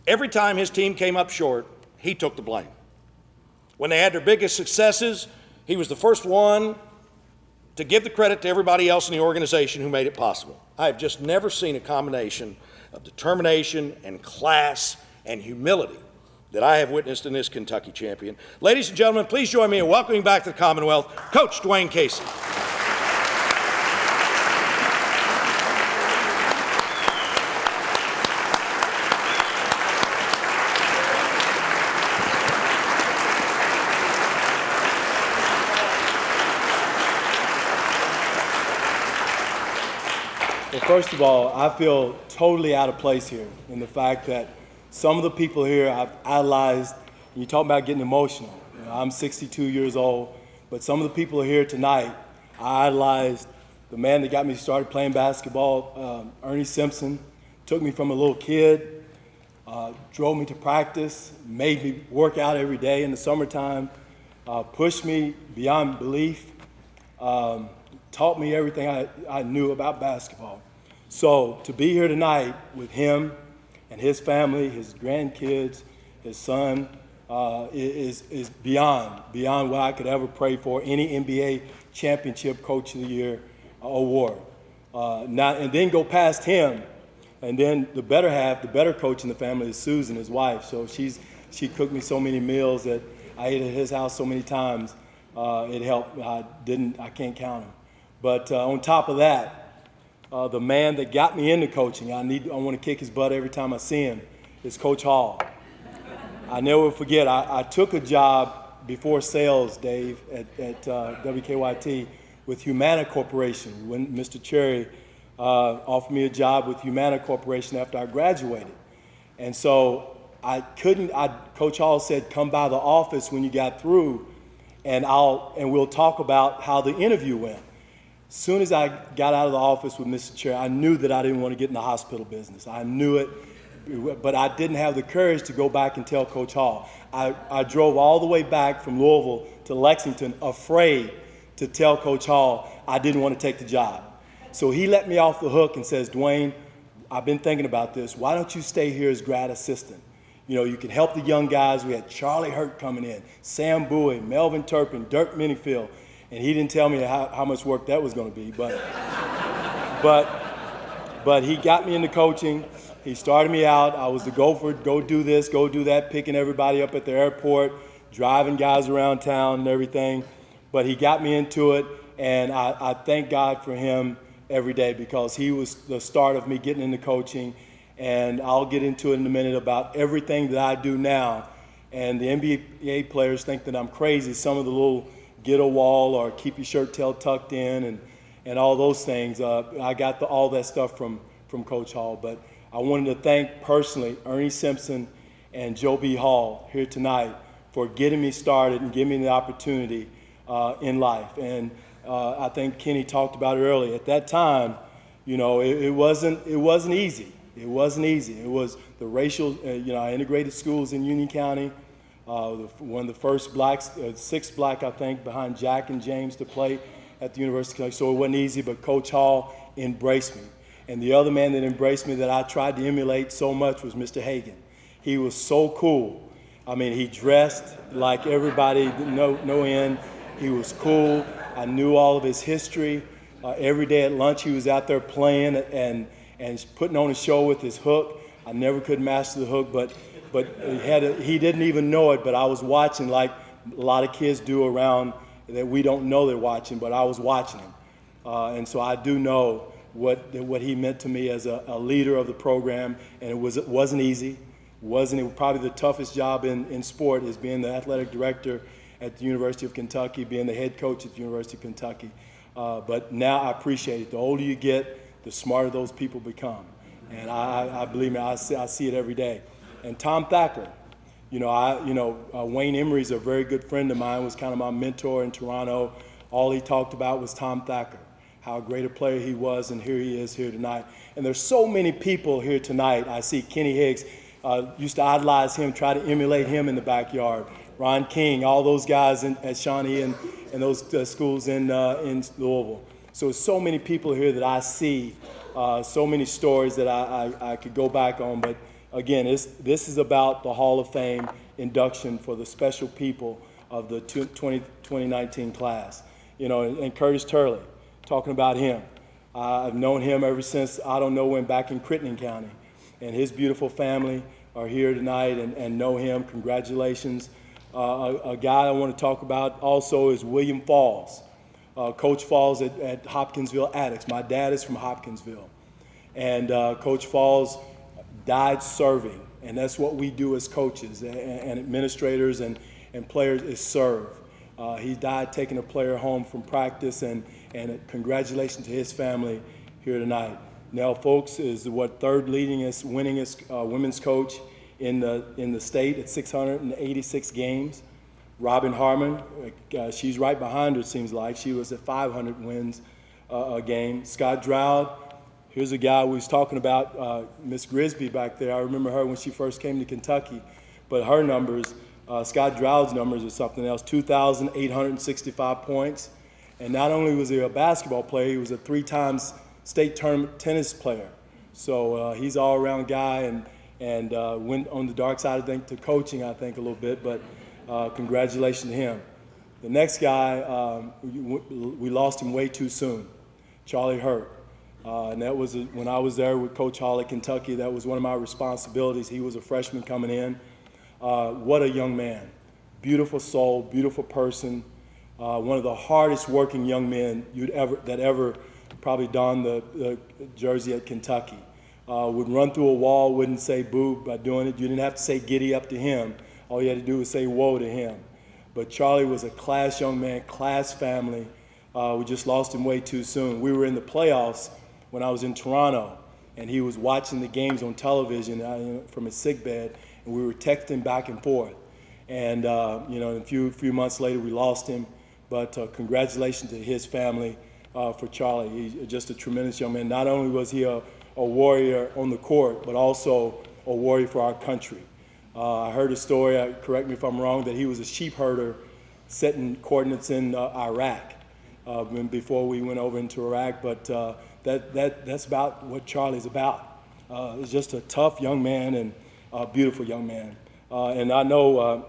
every time his team came up short, he took the blame. When they had their biggest successes, he was the first one to give the credit to everybody else in the organization who made it possible. I have just never seen a combination of determination and class and humility that I have witnessed in this Kentucky champion. Ladies and gentlemen, please join me in welcoming back to the Commonwealth, Coach Dwayne Casey. Well, first of all, I feel totally out of place here in the fact that some of the people here I've idolized. You talk about getting emotional. I'm 62 years old, but some of the people here tonight, I idolized the man that got me started playing basketball, Ernie Simpson. Took me from a little kid, drove me to practice, made me work out every day in the summertime, pushed me beyond belief, taught me everything I knew about basketball. So to be here tonight with him and his family, his grandkids, his son, is beyond what I could ever pray for, any NBA championship Coach of the Year award. And then go past him, and then the better half, the better coach in the family is Susan, his wife. So she cooked me so many meals that I ate at his house so many times. It helped. I can't count them. But on top of that, the man that got me into coaching, I want to kick his butt every time I see him, is Coach Hall. I never forget, I took a job before sales, Dave, at WKYT with Humana Corporation when Mr. Cherry offered me a job with Humana Corporation after I graduated. And so Coach Hall said, come by the office when you got through and we'll talk about how the interview went. As soon as I got out of the office with Mr. Cherry, I knew that I didn't want to get in the hospital business. I knew it, but I didn't have the courage to go back and tell Coach Hall. I drove all the way back from Louisville to Lexington afraid to tell Coach Hall I didn't want to take the job. So he let me off the hook and says, Dwayne, I've been thinking about this. Why don't you stay here as grad assistant? You can help the young guys. We had Charlie Hurt coming in, Sam Bowie, Melvin Turpin, Dirk Minifield. And he didn't tell me how much work that was going to be, but he got me into coaching. He started me out. I was the go do this, go do that, picking everybody up at the airport, driving guys around town and everything. But he got me into it, and I thank God for him every day because he was the start of me getting into coaching. And I'll get into it in a minute about everything that I do now. And the NBA players think that I'm crazy. Some of the little get a wall or keep your shirt tail tucked in and all those things. I got all that stuff from Coach Hall. But I wanted to thank personally Ernie Simpson and Joe B. Hall here tonight for getting me started and giving me the opportunity in life. And I think Kenny talked about it earlier. At that time, you know, it wasn't easy. It wasn't easy. It was the racial, I integrated schools in Union County. One of the first blacks, sixth black, I think, behind Jack and James to play at the University of Kentucky. So it wasn't easy, but Coach Hall embraced me. And the other man that embraced me that I tried to emulate so much was Mr. Hagan. He was so cool. I mean, he dressed like everybody, no end. He was cool. I knew all of his history. Every day at lunch, he was out there playing and putting on a show with his hook. I never could master the hook, but he didn't even know it, but I was watching like a lot of kids do around that we don't know they're watching, but I was watching him. And so I do know what he meant to me as a leader of the program, and it wasn't easy. It was probably the toughest job in sport is being the athletic director at the University of Kentucky, being the head coach at the University of Kentucky. But now I appreciate it. The older you get, the smarter those people become. And I believe me, I see it every day. And Tom Thacker, Wayne Emery's a very good friend of mine, was kind of my mentor in Toronto. All he talked about was Tom Thacker, how great a player he was, and here he is here tonight. And there's so many people here tonight. I see Kenny Higgs, used to idolize him, try to emulate him in the backyard. Ron King, all those guys at Shawnee and those schools in Louisville. So there's so many people here that I see, so many stories that I could go back on. But again, this is about the Hall of Fame induction for the special people of the 2019 class. And Curtis Turley, talking about him. I've known him ever since, I don't know when, back in Crittenden County. And his beautiful family are here tonight and know him. Congratulations. A guy I want to talk about also is William Falls. Coach Falls at Hopkinsville Attucks. My dad is from Hopkinsville. And Coach Falls died serving. And that's what we do as coaches and administrators and players is serve. He died taking a player home from practice, and congratulations to his family here tonight. Nell Folks is third leadingest, winningest women's coach in the state at 686 games. Robin Harmon, she's right behind her, it seems like. She was at 500 wins a game. Scott Droude, here's a guy we was talking about, Miss Grisby back there. I remember her when she first came to Kentucky. But her numbers, Scott Droude's numbers are something else, 2,865 points. And not only was he a basketball player, he was a 3-time state tournament tennis player. So he's an all-around guy and went on the dark side, I think, to coaching, I think, a little bit. But congratulations to him. The next guy, we lost him way too soon, Charlie Hurt. And that was when I was there with Coach Hall at Kentucky. That was one of my responsibilities. He was a freshman coming in. What a young man. Beautiful soul, beautiful person. One of the hardest working young men that ever probably donned the jersey at Kentucky. Would run through a wall, wouldn't say boo by doing it. You didn't have to say giddy up to him. All you had to do was say whoa to him. But Charlie was a class young man, class family. We just lost him way too soon. We were in the playoffs when I was in Toronto, and he was watching the games on television from his sickbed, and we were texting back and forth. And a few months later, we lost him. But congratulations to his family for Charlie. He's just a tremendous young man. Not only was he a warrior on the court, but also a warrior for our country. I heard a story, correct me if I'm wrong, that he was a sheep herder setting coordinates in Iraq before we went over into Iraq. But that's about what Charlie's about. He's just a tough young man and a beautiful young man. And I know,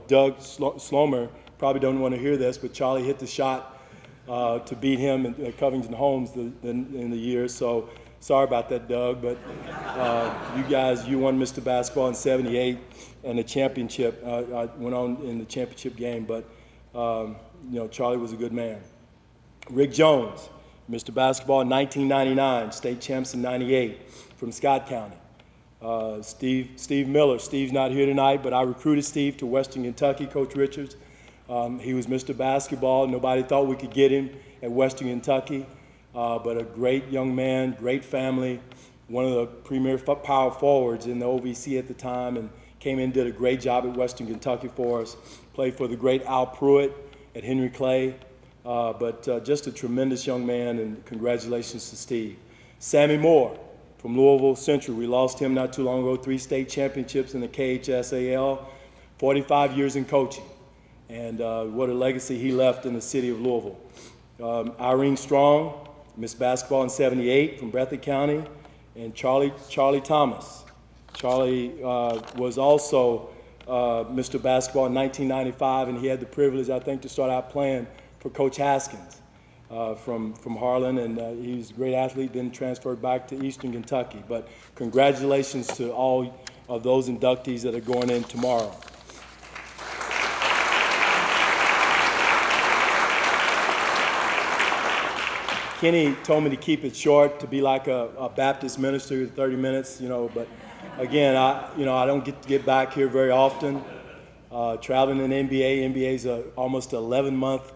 Doug Slomer probably don't want to hear this, but Charlie hit the shot to beat him at Covington Holmes in the year. So sorry about that, Doug. But you won Mr. Basketball in '78 and the championship. I went on in the championship game. But Charlie was a good man. Rick Jones, Mr. Basketball in 1999, state champs in '98 from Scott County. Steve Miller. Steve's not here tonight, but I recruited Steve to Western Kentucky, Coach Richards. He was Mr. Basketball. Nobody thought we could get him at Western Kentucky, but a great young man, great family, one of the premier power forwards in the OVC at the time, and came in, did a great job at Western Kentucky for us, played for the great Al Pruitt at Henry Clay, but just a tremendous young man, and congratulations to Steve. Sammy Moore from Louisville Central, we lost him not too long ago, 3 state championships in the KHSAL, 45 years in coaching, and what a legacy he left in the city of Louisville. Irene Strong, Miss Basketball in '78 from Breathitt County, and Charlie Thomas. Charlie was also Mr. Basketball in 1995, and he had the privilege, I think, to start out playing for Coach Haskins from Harlan, and he was a great athlete, then transferred back to Eastern Kentucky. But congratulations to all of those inductees that are going in tomorrow. Kenny told me to keep it short, to be like a Baptist minister, 30 minutes, but again, I don't get back here very often. Traveling in NBA, NBA's almost 11-month,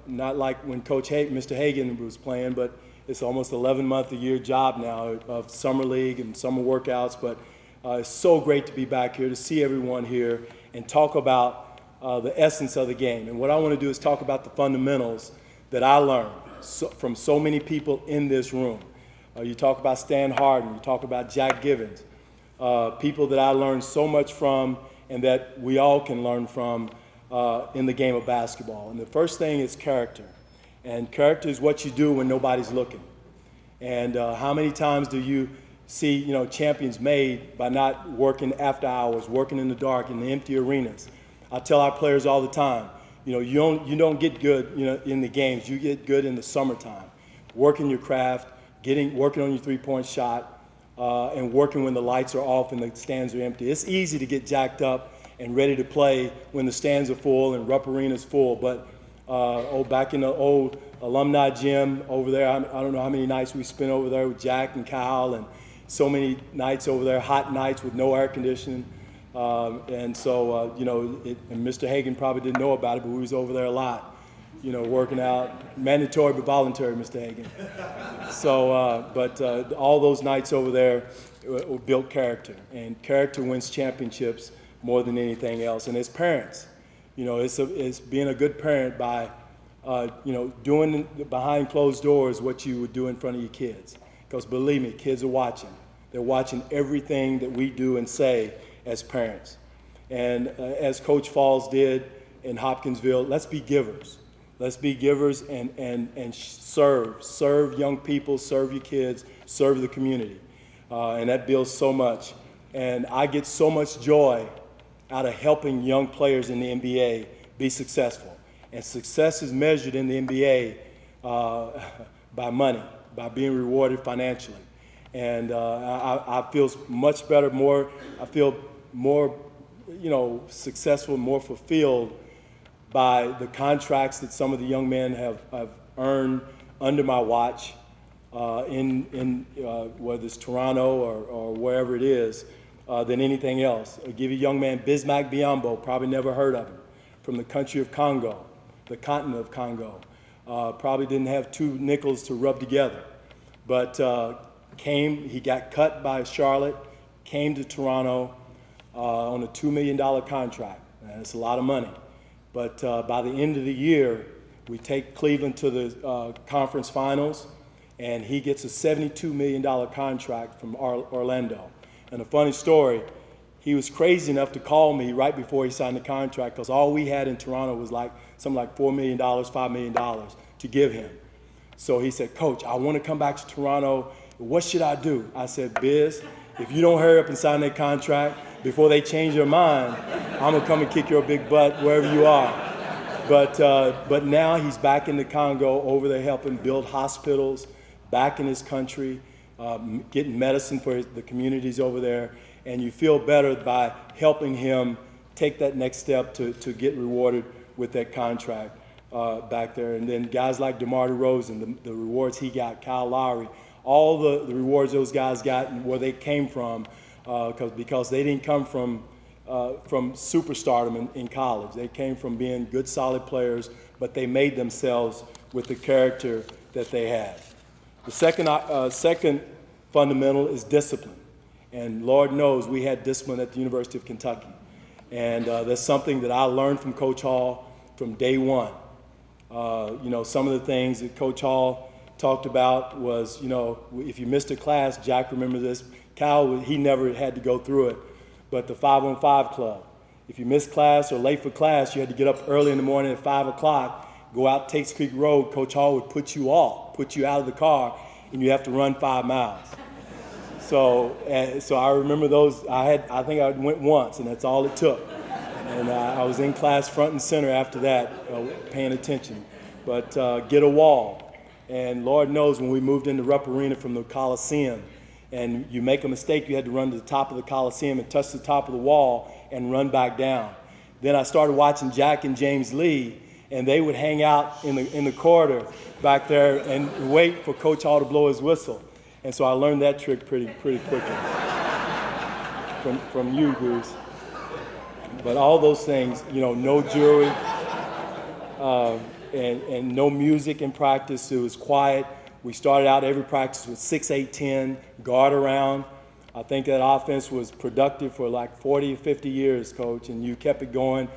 not like when Coach Mr. Hagan was playing, but it's almost 11-month-a-year job now of summer league and summer workouts. But it's so great to be back here, to see everyone here and talk about the essence of the game. And what I want to do is talk about the fundamentals that I learned from so many people in this room. You talk about Stan Harden, you talk about Jack Givens, people that I learned so much from and that we all can learn from in the game of basketball. And the first thing is character. And character is what you do when nobody's looking. And how many times do you see champions made by not working after hours, working in the dark, in the empty arenas? I tell our players all the time, you don't get good in the games. You get good in the summertime, working your craft, working on your three-point shot, and working when the lights are off and the stands are empty. It's easy to get jacked up and ready to play when the stands are full and Rupp Arena's full. But back in the old alumni gym over there, I don't know how many nights we spent over there with Jack and Kyle, and so many nights over there, hot nights with no air conditioning. And Mr. Hagan probably didn't know about it, but we was over there a lot, working out, mandatory but voluntary, Mr. Hagan. So, all those nights over there built character, and character wins championships more than anything else. And as parents, it's being a good parent by, doing behind closed doors what you would do in front of your kids. Because believe me, kids are watching. They're watching everything that we do and say as parents. And as Coach Falls did in Hopkinsville, let's be givers. Let's be givers and serve young people, serve your kids, serve the community. And that builds so much. And I get so much joy out of helping young players in the NBA be successful. And success is measured in the NBA by money, by being rewarded financially. And I feel much better, I feel more, successful, more fulfilled by the contracts that some of the young men have earned under my watch in whether it's Toronto or wherever it is, than anything else. I'll give you a young man, Bismack Biyombo, probably never heard of him, from the country of Congo, the continent of Congo. Probably didn't have 2 nickels to rub together, but he got cut by Charlotte, came to Toronto on a $2 million contract. That's a lot of money. But by the end of the year, we take Cleveland to the conference finals, and he gets a $72 million contract from Orlando. And a funny story, he was crazy enough to call me right before he signed the contract, because all we had in Toronto was something like $4 million, $5 million to give him. So he said, "Coach, I want to come back to Toronto. What should I do?" I said, "Biz, if you don't hurry up and sign that contract before they change their mind, I'm going to come and kick your big butt wherever you are." But now he's back in the Congo, over there helping build hospitals, back in his country, getting medicine for the communities over there. And you feel better by helping him take that next step to get rewarded with that contract back there. And then guys like DeMar DeRozan, the rewards he got, Kyle Lowry, all the rewards those guys got and where they came from, because they didn't come from superstardom in college. They came from being good, solid players, but they made themselves with the character that they had. The second fundamental is discipline. And Lord knows we had discipline at the University of Kentucky. And that's something that I learned from Coach Hall from day one. Some of the things that Coach Hall talked about was, if you missed a class, Jack remembers this, Kyle, he never had to go through it, but the 5-on-5 club. If you missed class or late for class, you had to get up early in the morning at 5 o'clock, go out Takes Creek Road, Coach Hall would put you out of the car, and you have to run 5 miles. So I remember those. I think I went once, and that's all it took. And I was in class front and center after that, paying attention. But get a wall. And Lord knows when we moved into Rupp Arena from the Coliseum, and you make a mistake, you had to run to the top of the Coliseum and touch the top of the wall and run back down. Then I started watching Jack and James Lee, and they would hang out in the corridor back there and wait for Coach Hall to blow his whistle. And so I learned that trick pretty quickly from you, Goose. But all those things, no jewelry and no music in practice. It was quiet. We started out every practice with 6-8-10, guard around. I think that offense was productive for like 40 or 50 years, Coach, and you kept it going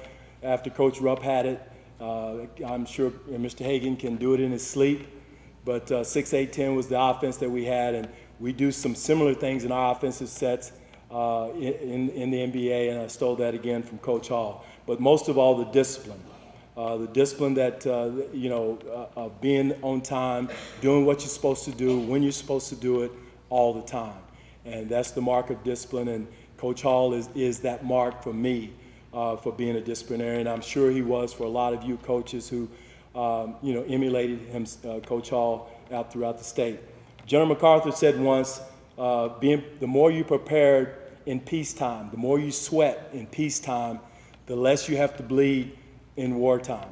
after Coach Rupp had it. I'm sure Mr. Hagan can do it in his sleep, but 6-8-10 was the offense that we had, and we do some similar things in our offensive sets in the NBA, and I stole that again from Coach Hall. But most of all, the discipline. The discipline that, of being on time, doing what you're supposed to do, when you're supposed to do it, all the time. And that's the mark of discipline, and Coach Hall is that mark for me for being a disciplinarian. I'm sure he was for a lot of you coaches who, emulated him, Coach Hall, out throughout the state. General MacArthur said once, the more you prepared in peacetime, the more you sweat in peacetime, the less you have to bleed in wartime.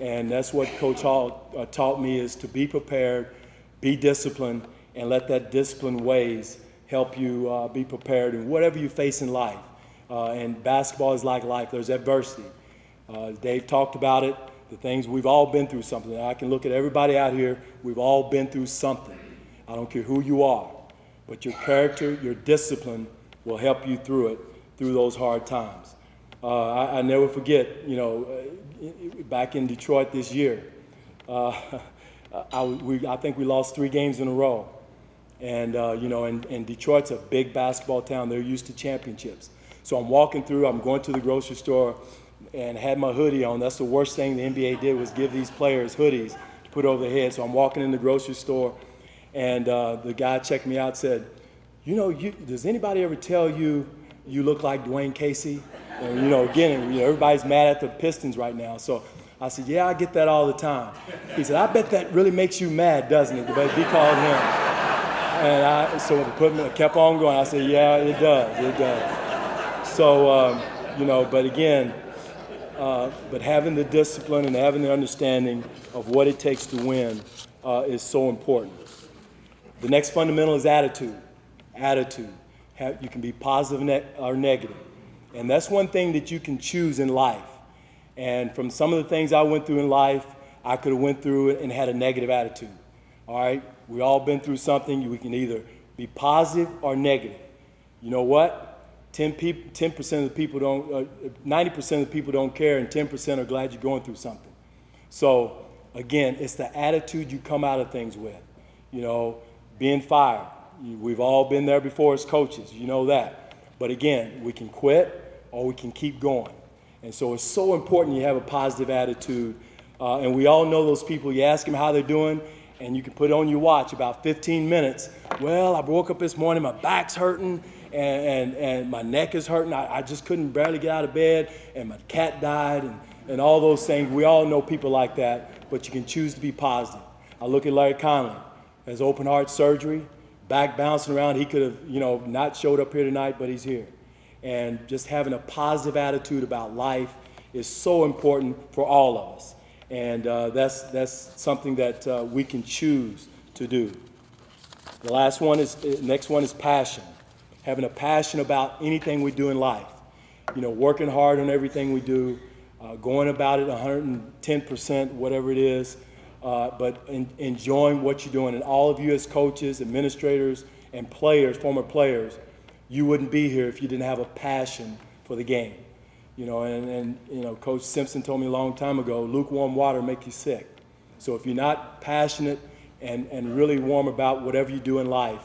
And that's what Coach Hall taught me, is to be prepared, be disciplined, and let that disciplined ways help you be prepared in whatever you face in life. And basketball is like life. There's adversity. Dave talked about it, the things we've all been through something. I can look at everybody out here, we've all been through something. I don't care who you are, but your character, your discipline will help you through it, through those hard times. I never forget, back in Detroit this year, I think we lost 3 games in a row. And, and Detroit's a big basketball town. They're used to championships. So I'm walking through, I'm going to the grocery store and had my hoodie on. That's the worst thing the NBA did, was give these players hoodies to put over their heads. So I'm walking in the grocery store, and the guy checked me out, said, does anybody ever tell you you look like Dwayne Casey? And, everybody's mad at the Pistons right now. So I said, yeah, I get that all the time. He said, I bet that really makes you mad, doesn't it? But he called him. And I kept on going. I said, yeah, it does. So, but again, but having the discipline and having the understanding of what it takes to win is so important. The next fundamental is attitude. Attitude. You can be positive or negative. And that's one thing that you can choose in life. And from some of the things I went through in life, I could have went through it and had a negative attitude. All right? We all been through something. We can either be positive or negative. You know what? 10% of the people don't, 90% of the people don't care, and 10% are glad you're going through something. So again, it's the attitude you come out of things with. Being fired. We've all been there before as coaches. You know that. But again, we can quit or we can keep going. And so it's so important you have a positive attitude. And we all know those people. You ask them how they're doing, and you can put on your watch about 15 minutes. Well, I woke up this morning, my back's hurting, and my neck is hurting. I just couldn't barely get out of bed, and my cat died, and all those things. We all know people like that, but you can choose to be positive. I look at Larry Conley, has open heart surgery, back bouncing around. He could have, not showed up here tonight, but he's here. And just having a positive attitude about life is so important for all of us. And that's something that we can choose to do. The next one is passion. Having a passion about anything we do in life. Working hard on everything we do, going about it 110%, whatever it is, but enjoying what you're doing. And all of you as coaches, administrators, and players, former players, you wouldn't be here if you didn't have a passion for the game. You know, and you know, Coach Simpson told me a long time ago, lukewarm water make you sick. So if you're not passionate and really warm about whatever you do in life,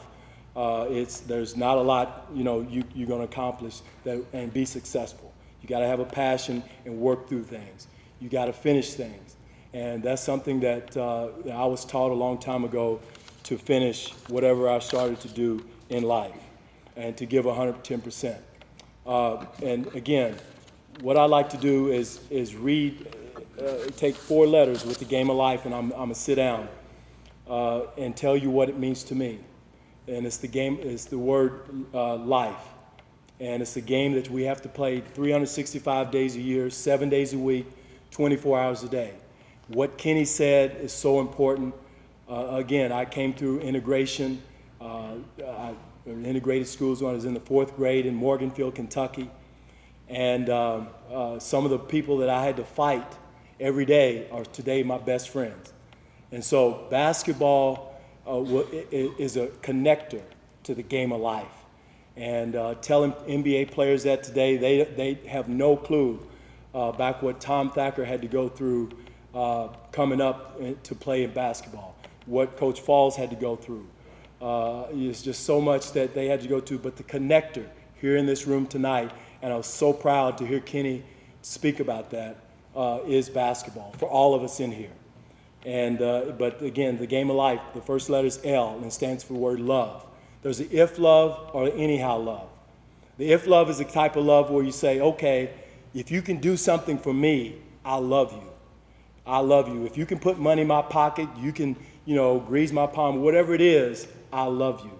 there's not a lot, you know, you're going to accomplish that and be successful. You got to have a passion and work through things. You got to finish things. And that's something that I was taught a long time ago, to finish whatever I started to do in life and to give 110%. And again, what I like to do is read, take 4 letters with the game of life, and I'm gonna sit down and tell you what it means to me. And it's the word life. And it's a game that we have to play 365 days a year, 7 days a week, 24 hours a day. What Kenny said is so important. Again, I came through integration, integrated schools when I was in the 4th grade in Morganfield, Kentucky. And some of the people that I had to fight every day are today my best friends. And so basketball is a connector to the game of life. And telling NBA players that today, they have no clue back what Tom Thacker had to go through coming up to play in basketball, what Coach Falls had to go through. It's just so much that they had to go to, but the connector here in this room tonight, and I was so proud to hear Kenny speak about that, is basketball for all of us in here. And but again, the game of life, the first letter is L, and it stands for the word love. There's the if love or the anyhow love. The if love is the type of love where you say, okay, if you can do something for me, I love you. I love you. If you can put money in my pocket, you can, you know, grease my palm, whatever it is, I love you.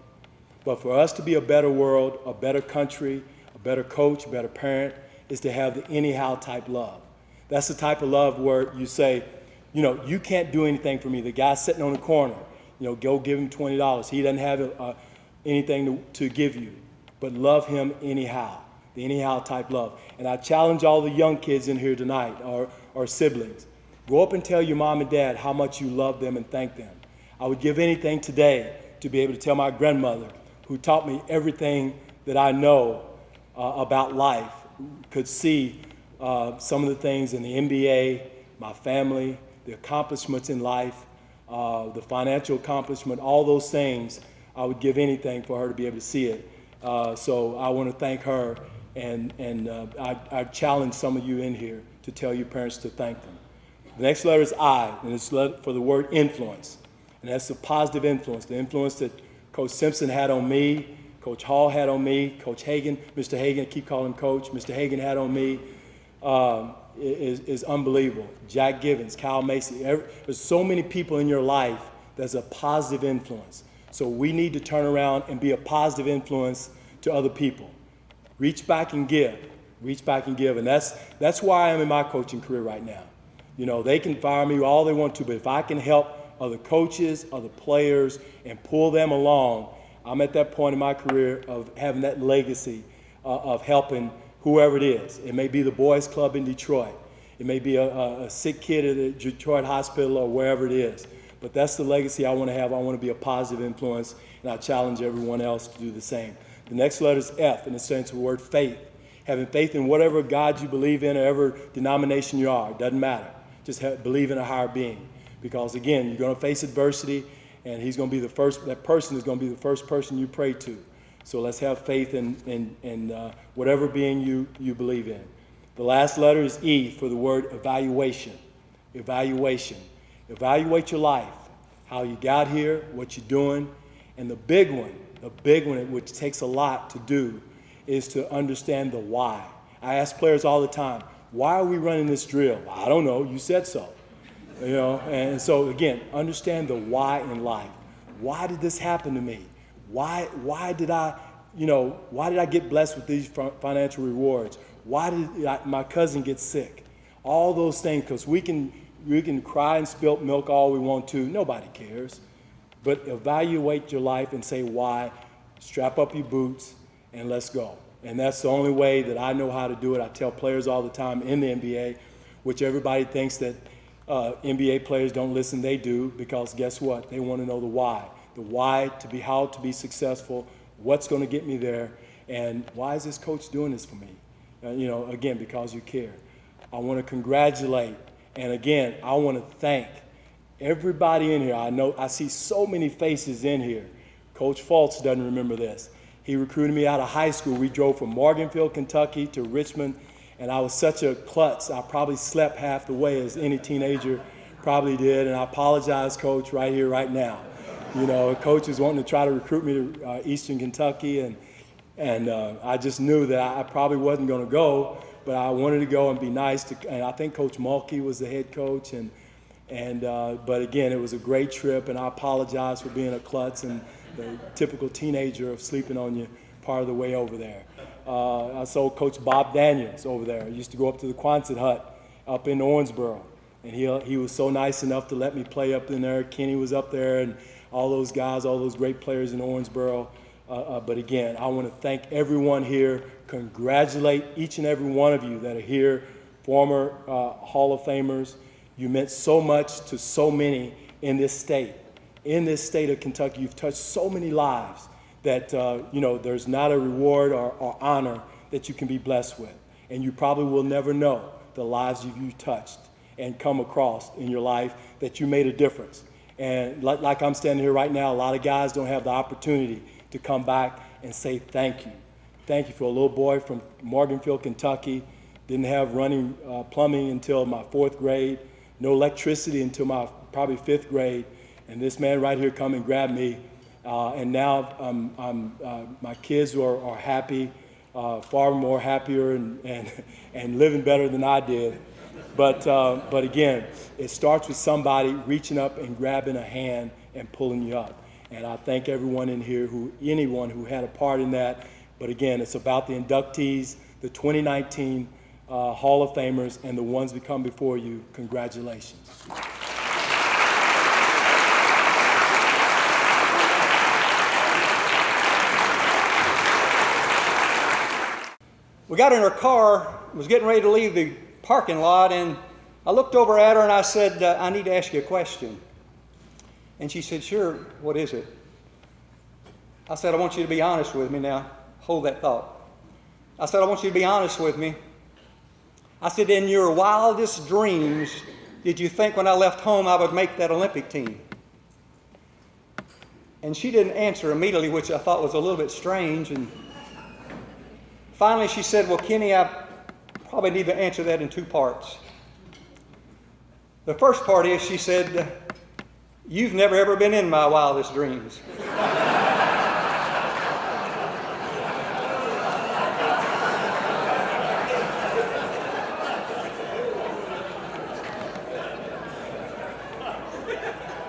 But for us to be a better world, a better country, a better coach, a better parent, is to have the anyhow type love. That's the type of love where you say, you know, you can't do anything for me. The guy sitting on the corner, you know, go give him $20. He doesn't have anything to give you, but love him anyhow, the anyhow type love. And I challenge all the young kids in here tonight, or siblings, go up and tell your mom and dad how much you love them and thank them. I would give anything today to be able to tell my grandmother, who taught me everything that I know about life, could see some of the things in the NBA, my family, the accomplishments in life, the financial accomplishment, all those things. I would give anything for her to be able to see it. So I want to thank her, and I challenge some of you in here to tell your parents to thank them. The next letter is I, and it's for the word influence. And that's the positive influence, the influence that Coach Simpson had on me, Coach Hall had on me, Coach Hagan, Mr. Hagan, I keep calling him Coach, Mr. Hagan had on me, is unbelievable. Jack Givens, Kyle Macy, there's so many people in your life that's a positive influence. So we need to turn around and be a positive influence to other people. Reach back and give. Reach back and give. And that's why I'm in my coaching career right now. You know, they can fire me all they want to, but if I can help other coaches, other players, and pull them along, I'm at that point in my career of having that legacy of helping whoever it is. It may be the boys club in Detroit. It may be a sick kid at a Detroit hospital or wherever it is. But that's the legacy I want to have. I want to be a positive influence, and I challenge everyone else to do the same. The next letter is F, and it stands for the word faith. Having faith in whatever God you believe in or whatever denomination you are, it doesn't matter. Just believe in a higher being. Because again, you're going to face adversity, and he's going to be the first, that person is going to be the first person you pray to. So let's have faith in whatever being you believe in. The last letter is E for the word evaluation. Evaluation. Evaluate your life, how you got here, what you're doing. And the big one, which takes a lot to do, is to understand the why. I ask players all the time, why are we running this drill? I don't know, you said so. You know, and so again, understand the why in life. Why did this happen to me? Why did I get blessed with these financial rewards? Why did my cousin get sick? All those things, because we can cry and spilt milk all we want to. Nobody cares. But evaluate your life and say why. Strap up your boots and let's go. And that's the only way that I know how to do it. I tell players all the time in the NBA, which everybody thinks that NBA players don't listen. They do, because guess what? They want to know the why. The why to be, how to be successful, what's going to get me there. And why is this coach doing this for me? Again, because you care. I want to congratulate, and again, I want to thank everybody in here. I know I see so many faces in here. Coach Fultz doesn't remember this. He recruited me out of high school. We drove from Morganfield, Kentucky to Richmond, and I was such a klutz. I probably slept half the way as any teenager probably did, and I apologize, Coach, right here, right now. Coach was wanting to try to recruit me to Eastern Kentucky, and I just knew that I probably wasn't going to go, but I wanted to go and be nice to. And I think Coach Mulkey was the head coach, but again, it was a great trip, and I apologize for being a klutz and the typical teenager of sleeping on you part of the way over there. I saw Coach Bob Daniels over there. I used to go up to the Quonset hut up in Owensboro, and he was so nice enough to let me play up in there. Kenny was up there, and all those guys, all those great players in Owensboro. But again, I want to thank everyone here, congratulate each and every one of you that are here, former Hall of Famers. You meant so much to so many in this state. In this state of Kentucky, you've touched so many lives that, there's not a reward or honor that you can be blessed with. And you probably will never know the lives you've touched and come across in your life that you made a difference. And like I'm standing here right now, a lot of guys don't have the opportunity to come back and say thank you. Thank you for a little boy from Morganfield, Kentucky. Didn't have running plumbing until my 4th grade. No electricity until my probably 5th grade. And this man right here come and grab me. And now my kids are happy, far more happier and living better than I did. But again, it starts with somebody reaching up and grabbing a hand and pulling you up. And I thank everyone in here, anyone who had a part in that. But again, it's about the inductees, the 2019 Hall of Famers, and the ones that come before you. Congratulations. We got in our car, was getting ready to leave the parking lot, and I looked over at her and I said, I need to ask you a question. And she said, sure, what is it? I said, I want you to be honest with me now. Hold that thought. I said, I want you to be honest with me. I said, in your wildest dreams, did you think when I left home I would make that Olympic team? And she didn't answer immediately, which I thought was a little bit strange. And finally she said, well, Kenny, I probably need to answer that in 2 parts. The first part is, she said, you've never ever been in my wildest dreams.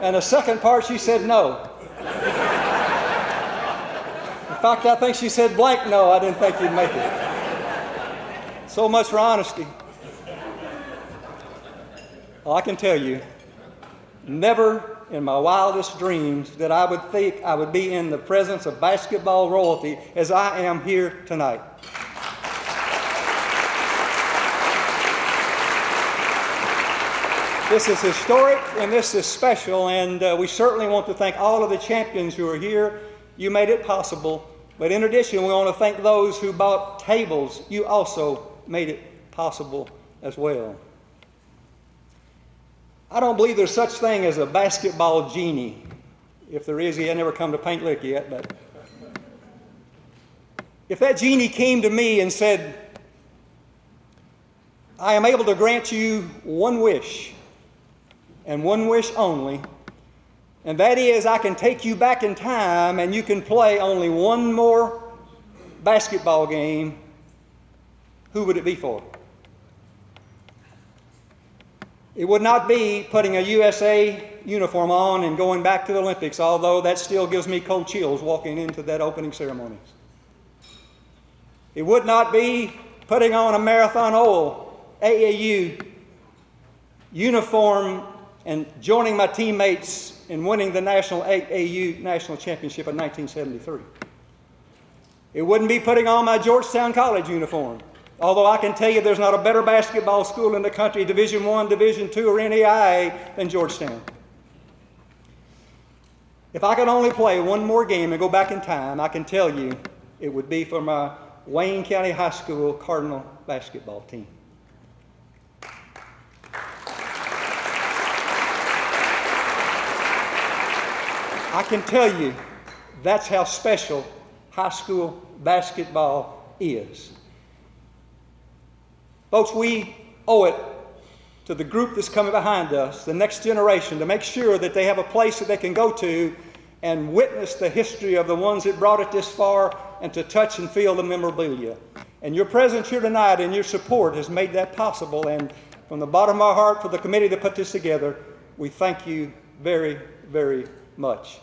And the second part, she said no. In fact, I think she said blank no, I didn't think you'd make it. So much for honesty. Well, I can tell you, never in my wildest dreams did I would think I would be in the presence of basketball royalty as I am here tonight. This is historic and this is special, and we certainly want to thank all of the champions who are here. You made it possible. But in addition, we want to thank those who bought tables. You also made it possible as well. I don't believe there's such thing as a basketball genie. If there is, he had never come to Paint Lick yet. But if that genie came to me and said, I am able to grant you one wish, and one wish only, and that is I can take you back in time and you can play only one more basketball game, who would it be for? It would not be putting a USA uniform on and going back to the Olympics, although that still gives me cold chills walking into that opening ceremonies. It would not be putting on a Marathon Oil AAU uniform and joining my teammates in winning the National AAU National Championship in 1973. It wouldn't be putting on my Georgetown College uniform, although I can tell you there's not a better basketball school in the country, Division I, Division II, or NAIA, than Georgetown. If I could only play one more game and go back in time, I can tell you it would be for my Wayne County High School Cardinal basketball team. I can tell you that's how special high school basketball is. Folks, we owe it to the group that's coming behind us, the next generation, to make sure that they have a place that they can go to and witness the history of the ones that brought it this far and to touch and feel the memorabilia. And your presence here tonight and your support has made that possible. And from the bottom of our heart, for the committee that put this together, we thank you very, very much.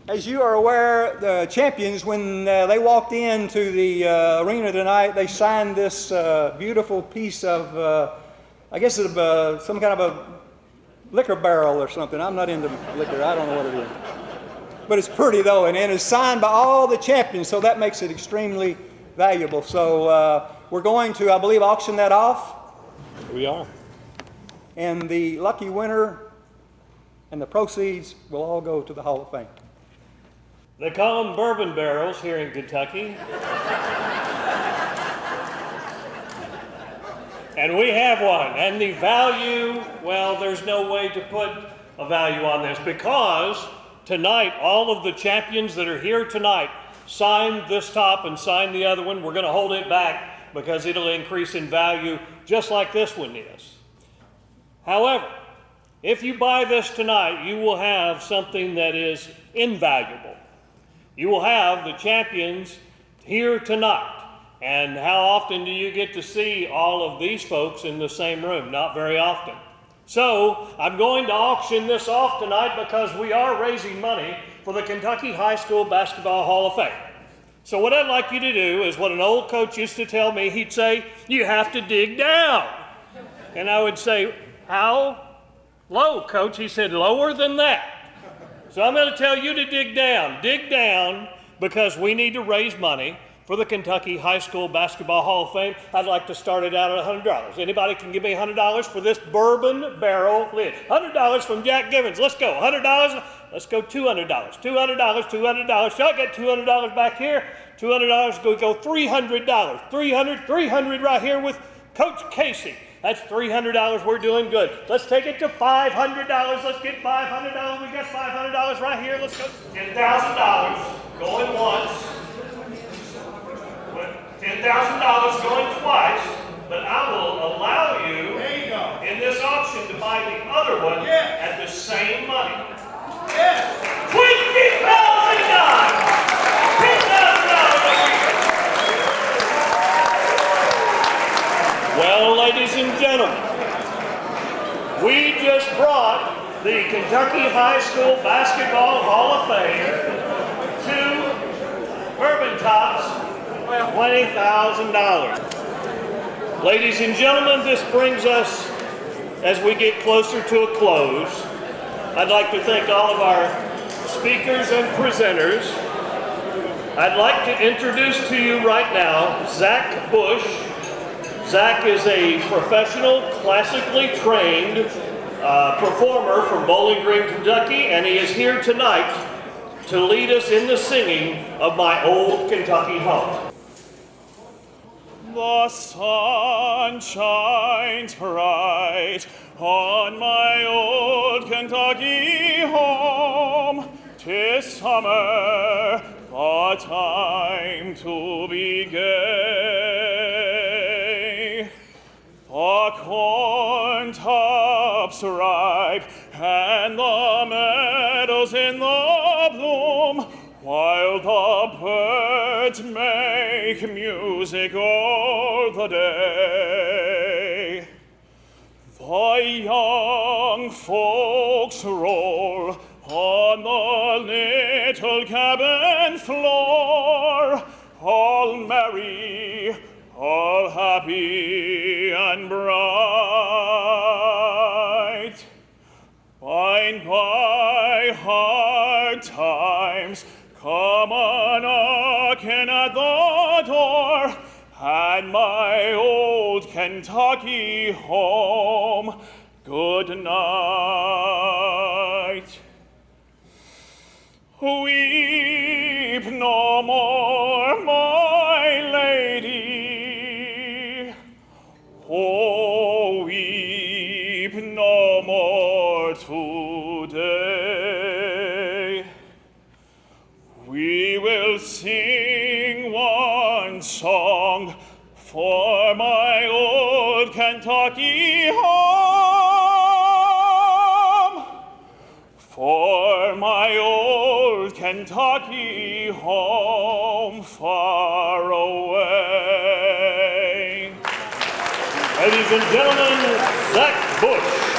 As you are aware, the champions, when they walked into the arena tonight, they signed this beautiful piece of, I guess it's some kind of a liquor barrel or something. I'm not into liquor. I don't know what it is. But it's pretty, though, and it's signed by all the champions, so that makes it extremely valuable. So we're going to, I believe, auction that off. We are. And the lucky winner and the proceeds will all go to the Hall of Fame. They call them bourbon barrels here in Kentucky. And we have one. And the value, well, there's no way to put a value on this because tonight, all of the champions that are here tonight signed this top and signed the other one. We're going to hold it back because it'll increase in value just like this one is. However, if you buy this tonight, you will have something that is invaluable. You will have the champions here tonight. And how often do you get to see all of these folks in the same room? Not very often. So I'm going to auction this off tonight because we are raising money for the Kentucky High School Basketball Hall of Fame. So what I'd like you to do is what an old coach used to tell me. He'd say, you have to dig down. And I would say, how low, coach? He said, lower than that. So I'm going to tell you to dig down because we need to raise money for the Kentucky High School Basketball Hall of Fame. I'd like to start it out at $100. Anybody can give me $100 for this bourbon barrel lid. $100 from Jack Givens. Let's go. $100. Let's go $200. $200. $200. Y'all get $200 back here. $200. Go $300. $300 right here with Coach Casey. That's $300. We're doing good. Let's take it to $500. Let's get $500. We got $500 right here. Let's go. $10,000 going once. $10,000 going twice. But I will allow you in this auction to buy the other one at the same money. $20,000. Well, ladies and gentlemen, we just brought the Kentucky High School Basketball Hall of Fame to Bourbon Tops, $20,000. Ladies and gentlemen, this brings us, as we get closer to a close, I'd like to thank all of our speakers and presenters. I'd like to introduce to you right now Zach Bush. Zach is a professional, classically trained performer from Bowling Green, Kentucky, and he is here tonight to lead us in the singing of My Old Kentucky Home. The sun shines bright on my old Kentucky home. 'Tis summer, the time to be gay. The corn tops ripe and the meadows in the bloom, while the birds make music all the day. The young folks roll on the little cabin floor, all merry, all happy and bright. By hard times come a-knocking at the door, and my old Kentucky home, good night. Weep no more for my old Kentucky home, for my old Kentucky home far away. Ladies and gentlemen, Zach Bush.